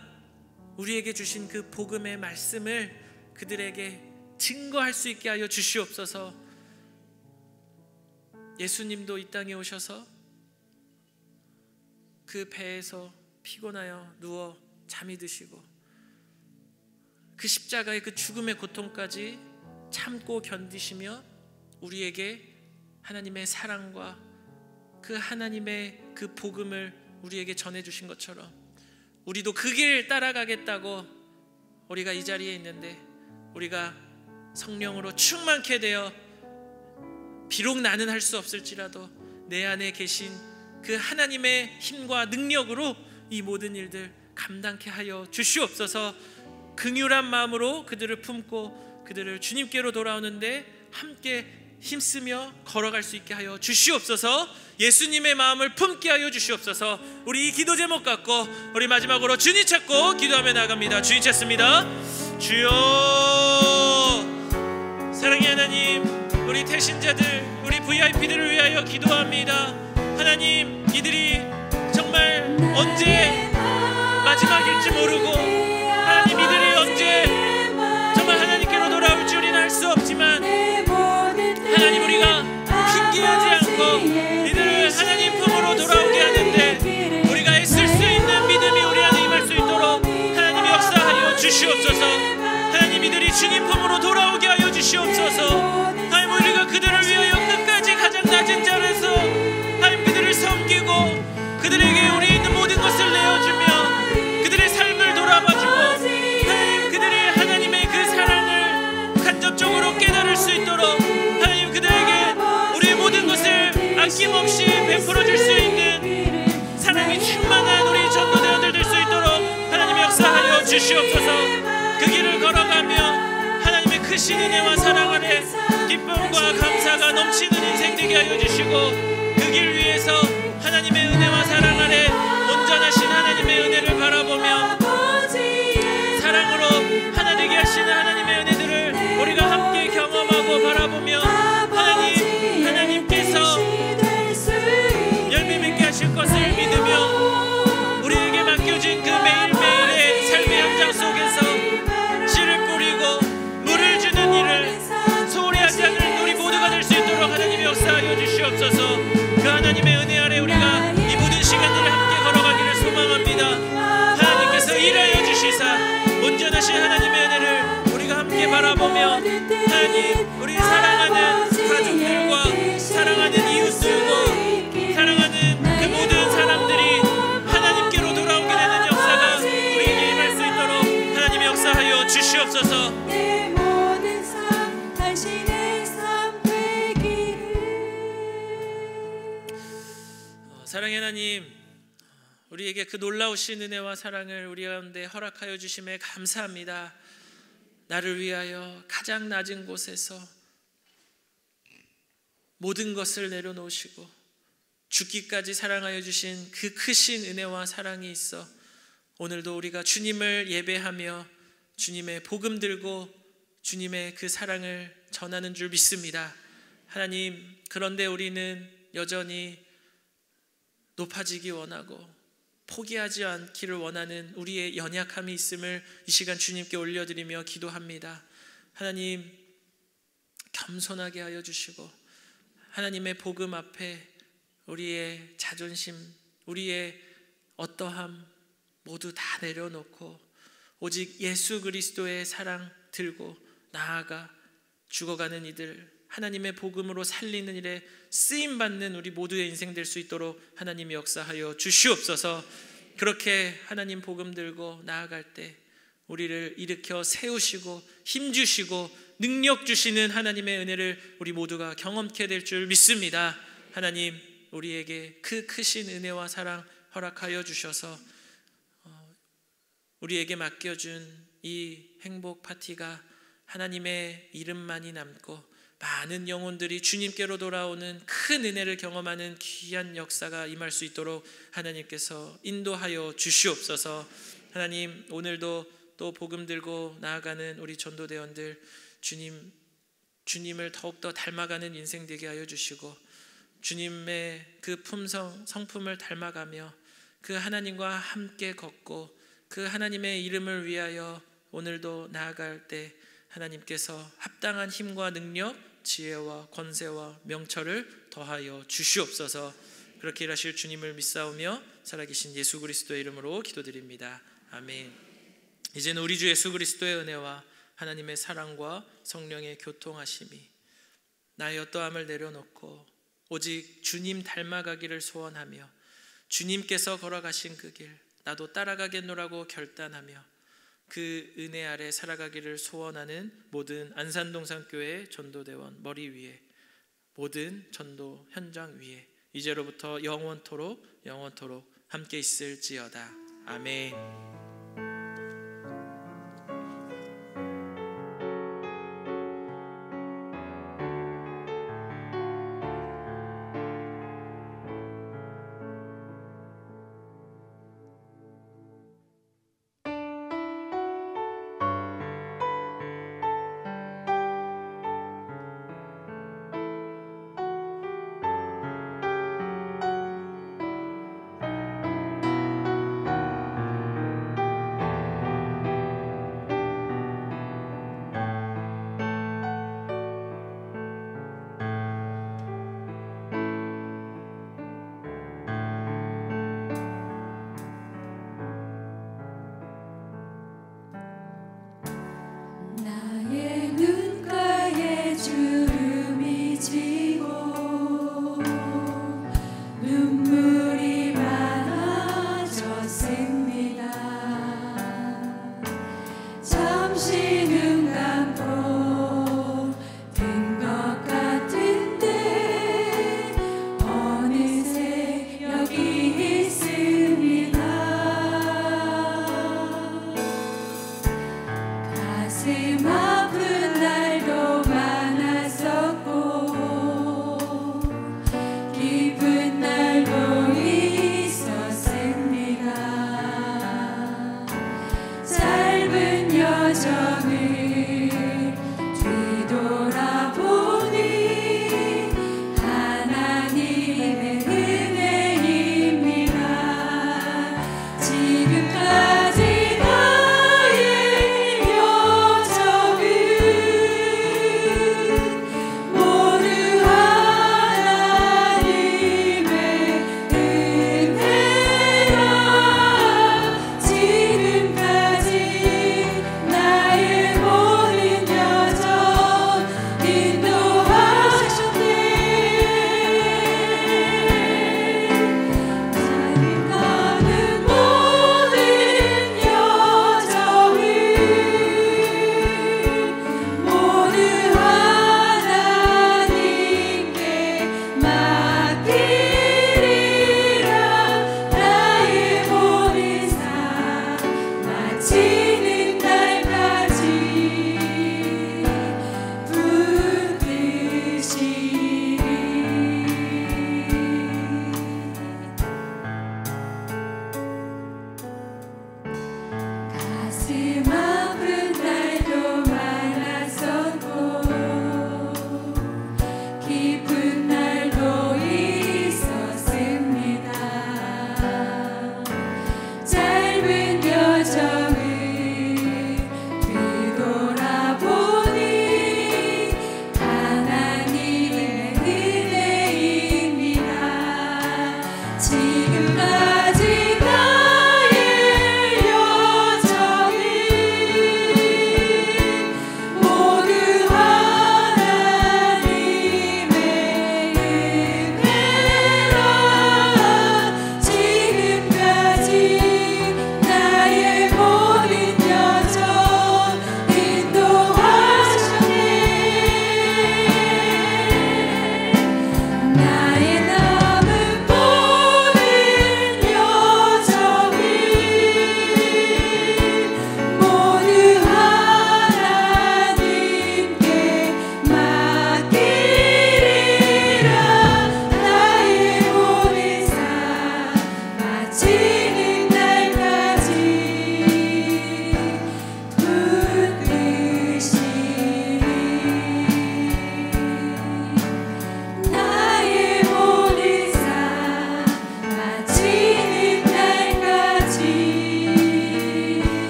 Speaker 5: 우리에게 주신 그 복음의 말씀을 그들에게 증거할 수 있게 하여 주시옵소서. 예수님도 이 땅에 오셔서 그 배에서 피곤하여 누워 잠이 드시고 그 십자가의 그 죽음의 고통까지 참고 견디시며 우리에게 하나님의 사랑과 그 하나님의 그 복음을 우리에게 전해주신 것처럼 우리도 그 길 따라가겠다고 우리가 이 자리에 있는데, 우리가 성령으로 충만케 되어 비록 나는 할 수 없을지라도 내 안에 계신 그 하나님의 힘과 능력으로 이 모든 일들 감당케 하여 주시옵소서. 긍휼한 마음으로 그들을 품고 그들을 주님께로 돌아오는데 함께 힘쓰며 걸어갈 수 있게 하여 주시옵소서. 예수님의 마음을 품게 하여 주시옵소서. 우리 이 기도 제목 갖고 우리 마지막으로 주님 찾고 기도하며 나갑니다. 주님 찾습니다. 주여, 사랑의 하나님, 우리 태신자들, 우리 VIP들을 위하여 기도합니다. 하나님, 이들이 정말 언제 마지막일지 모르고, 하나님, 이들이 언제 정말 하나님께로 돌아올 줄 우리는 알 수 없지만, 하나님, 우리가 핑계하지 않고 이들을 하나님 품으로 돌아오게 하는데 우리가 애쓸 수 있는 믿음이 우리 안에 임할 수 있도록 하나님이 역사하여 주시옵소서. 하나님, 이들이 주님 품으로 돌아오게 하여 주시옵소서. 하나님, 우리가 그들을 위하여 끝까지 가장 낮은 자리에서 하나님 그들을 섬기고 그들에게 우리 있는 모든 것을 내어주며 그들의 삶을 돌아봐주고, 하나님, 그들이 하나님의 그 사랑을 간접적으로 깨달을 수 있도록 하나님 그들에게 우리의 모든 것을 아낌없이 베풀어 줄 수 있는 사랑이 충만한 우리 전도대원들 될 수 있도록 하나님이 역사하여 주시옵소서. 그 길을 걸어가며 하나님의 크신 은혜와 사랑 안에 기쁨과 감사가 넘치는 인생 되게 하여 주시고, 그 길 위에서 하나님의 은혜와 사랑 안에 온전하신 하나님의 은혜를 바라보며 사랑으로 하나 되게 하시는 하나님의 은혜들을 우리가 함께 경험하고 바라보며 하나님께서 열매 맺게 하실 것을 믿으며 우리에게 맡겨진 그 매일매일의 삶의 현장 속에서 씨를 뿌리고 물을 주는 일을 소홀히 하지 않는 우리 모두가 될 수 있도록 하나님의 역사하여 주시옵소서. 그 하나님의 은혜 아래 우리가 이 모든 시간들을 함께 걸어가기를 소망합니다. 하나님께서 일하여 주시사 온전하신 하나님의 은혜를 우리가 함께 바라보며 하나님, 우리 사랑하는 가족들과 사랑하는 이웃들과 사랑하는 그 모든 사람들이 하나님께로 돌아오게 되는 역사가 우리에게 임할 수 있도록 하나님의 역사하여 주시옵소서. 사랑의 하나님, 우리에게 그 놀라우신 은혜와 사랑을 우리 가운데 허락하여 주심에 감사합니다. 나를 위하여 가장 낮은 곳에서 모든 것을 내려놓으시고 죽기까지 사랑하여 주신 그 크신 은혜와 사랑이 있어 오늘도 우리가 주님을 예배하며 주님의 복음 들고 주님의 그 사랑을 전하는 줄 믿습니다. 하나님, 그런데 우리는 여전히 높아지기 원하고 포기하지 않기를 원하는 우리의 연약함이 있음을 이 시간 주님께 올려드리며 기도합니다. 하나님, 겸손하게 하여 주시고 하나님의 복음 앞에 우리의 자존심, 우리의 어떠함 모두 다 내려놓고 오직 예수 그리스도의 사랑 들고 나아가 죽어가는 이들, 하나님의 복음으로 살리는 일에 쓰임받는 우리 모두의 인생 될 수 있도록 하나님이 역사하여 주시옵소서. 그렇게 하나님 복음 들고 나아갈 때 우리를 일으켜 세우시고 힘주시고 능력 주시는 하나님의 은혜를 우리 모두가 경험케 될 줄 믿습니다. 하나님, 우리에게 그 크신 은혜와 사랑 허락하여 주셔서 우리에게 맡겨준 이 행복 파티가 하나님의 이름만이 남고 많은 영혼들이 주님께로 돌아오는 큰 은혜를 경험하는 귀한 역사가 임할 수 있도록 하나님께서 인도하여 주시옵소서. 하나님, 오늘도 또 복음 들고 나아가는 우리 전도대원들 주님을 더욱더 닮아가는 인생 되게 하여 주시고 주님의 그 품성, 성품을 닮아가며 그 하나님과 함께 걷고 그 하나님의 이름을 위하여 오늘도 나아갈 때 하나님께서 합당한 힘과 능력, 지혜와 권세와 명철을 더하여 주시옵소서. 그렇게 일하실 주님을 믿사오며 살아계신 예수 그리스도의 이름으로 기도드립니다. 아멘. 이제는 우리 주 예수 그리스도의 은혜와 하나님의 사랑과 성령의 교통하심이 나의 어떠함을 내려놓고 오직 주님 닮아가기를 소원하며 주님께서 걸어가신 그 길 나도 따라가겠노라고 결단하며 그 은혜 아래 살아가기를 소원하는 모든 안산동산교회 전도대원 머리 위에, 모든 전도 현장 위에 이제로부터 영원토록 함께 있을지어다. 아멘.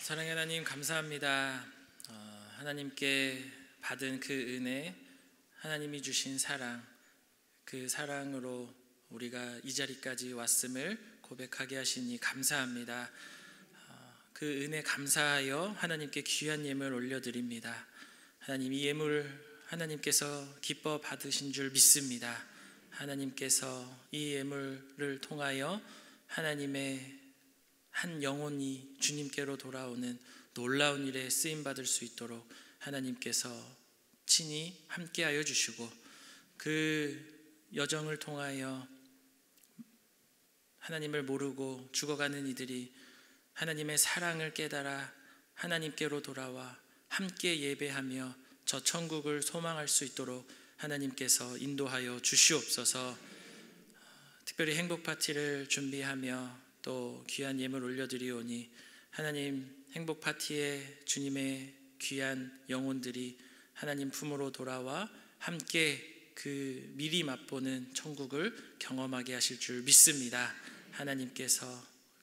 Speaker 5: 사랑의 하나님 감사합니다. 하나님께 받은 그 은혜, 하나님이 주신 사랑, 그 사랑으로 우리가 이 자리까지 왔음을 고백하게 하시니 감사합니다. 그 은혜 감사하여 하나님께 귀한 예물 올려드립니다. 하나님, 이 예물 하나님께서 기뻐 받으신 줄 믿습니다. 하나님께서 이 예물을 통하여 하나님의 한 영혼이 주님께로 돌아오는 놀라운 일에 쓰임받을 수 있도록 하나님께서 친히 함께하여 주시고, 그 여정을 통하여 하나님을 모르고 죽어가는 이들이 하나님의 사랑을 깨달아 하나님께로 돌아와 함께 예배하며 저 천국을 소망할 수 있도록 하나님께서 인도하여 주시옵소서. 특별히 행복 파티를 준비하며 또 귀한 예물 올려드리오니 하나님, 행복 파티에 주님의 귀한 영혼들이 하나님 품으로 돌아와 함께 그 미리 맛보는 천국을 경험하게 하실 줄 믿습니다. 하나님께서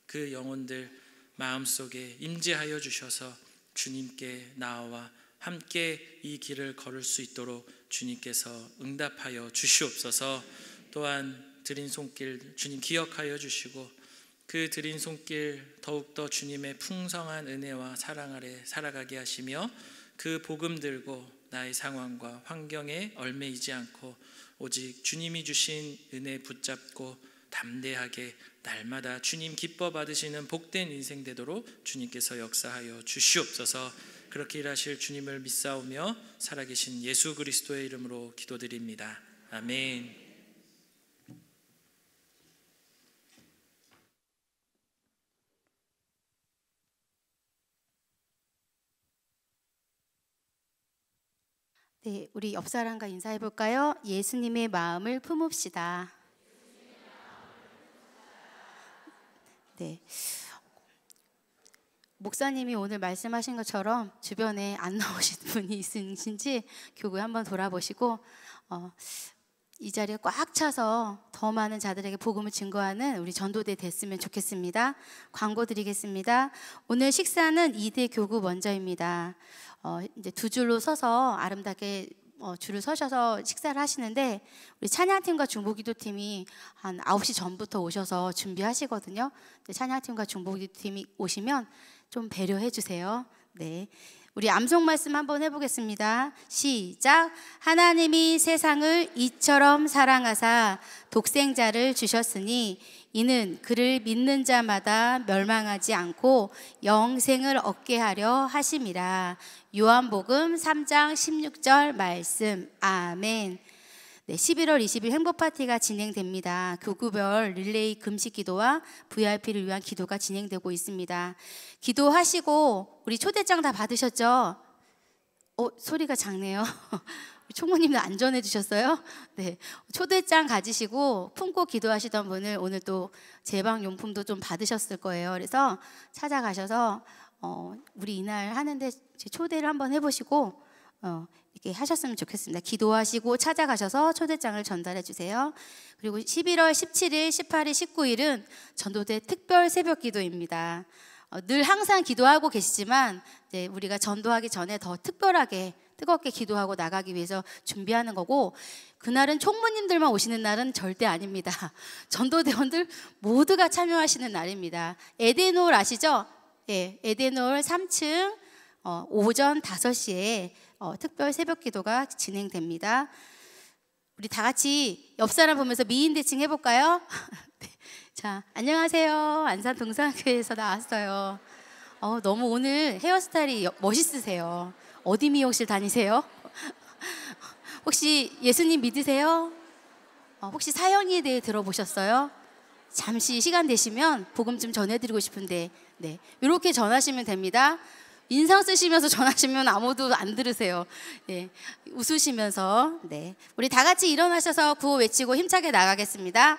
Speaker 5: 그 영혼들 마음속에 임재하여 주셔서 주님께 나와 함께 이 길을 걸을 수 있도록 주님께서 응답하여 주시옵소서. 또한 드린 손길 주님 기억하여 주시고, 그 드린 손길 더욱더 주님의 풍성한 은혜와 사랑 아래 살아가게 하시며, 그 복음 들고 나의 상황과 환경에 얽매이지 않고 오직 주님이 주신 은혜 붙잡고 담대하게 날마다 주님 기뻐 받으시는 복된 인생 되도록 주님께서 역사하여 주시옵소서. 그렇게 일하실 주님을 믿사오며 살아계신 예수 그리스도의 이름으로 기도드립니다. 아멘.
Speaker 2: 네, 우리 옆 사람과 인사해 볼까요? 예수님의 마음을 품읍시다. 네, 목사님이 오늘 말씀하신 것처럼 주변에 안 나오신 분이 있으신지 교회 한번 돌아보시고 이 자리에 꽉 차서 더 많은 자들에게 복음을 증거하는 우리 전도대 됐으면 좋겠습니다. 광고 드리겠습니다. 오늘 식사는 2대 교구 먼저입니다. 이제 두 줄로 서서 아름답게 줄을 서셔서 식사를 하시는데, 우리 찬양팀과 중보기도팀이 한 9시 전부터 오셔서 준비하시거든요. 찬양팀과 중보기도팀이 오시면 좀 배려해 주세요. 네, 우리 암송 말씀 한번 해보겠습니다. 시작. 하나님이 세상을 이처럼 사랑하사 독생자를 주셨으니 이는 그를 믿는 자마다 멸망하지 않고 영생을 얻게 하려 하심이라. 요한복음 3장 16절 말씀. 아멘. 네, 11월 20일 행복파티가 진행됩니다. 교구별 릴레이 금식기도와 VIP를 위한 기도가 진행되고 있습니다. 기도하시고 우리 초대장 다 받으셨죠? 소리가 작네요. 총무님도 안 전해주셨어요? 네, 초대장 가지시고 품고 기도하시던 분을 오늘 또 제방용품도 좀 받으셨을 거예요. 그래서 찾아가셔서 우리 이날 하는데 초대를 한번 해보시고 이렇게 하셨으면 좋겠습니다. 기도하시고 찾아가셔서 초대장을 전달해 주세요. 그리고 11월 17일, 18일, 19일은 전도대 특별 새벽 기도입니다. 늘 항상 기도하고 계시지만 이제 우리가 전도하기 전에 더 특별하게 뜨겁게 기도하고 나가기 위해서 준비하는 거고, 그날은 총무님들만 오시는 날은 절대 아닙니다. 전도대원들 모두가 참여하시는 날입니다. 에덴홀 아시죠? 예, 에덴홀 3층 오전 5시에 특별 새벽 기도가 진행됩니다. 우리 다 같이 옆 사람 보면서 미인 대칭 해볼까요? 네. 자, 안녕하세요. 안산 동산교회에서 나왔어요. 너무 오늘 헤어스타일이 멋있으세요. 어디 미용실 다니세요? 혹시 예수님 믿으세요? 혹시 사형에 대해 들어보셨어요? 잠시 시간 되시면 복음 좀 전해드리고 싶은데, 네, 이렇게 전하시면 됩니다. 인상 쓰시면서 전하시면 아무도 안 들으세요. 네, 웃으시면서. 네, 우리 다 같이 일어나셔서 구호 외치고 힘차게 나가겠습니다.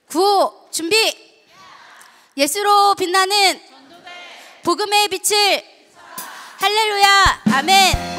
Speaker 2: 구호 준비. 예수로 빛나는 복음의 빛을. 할렐루야. 아멘.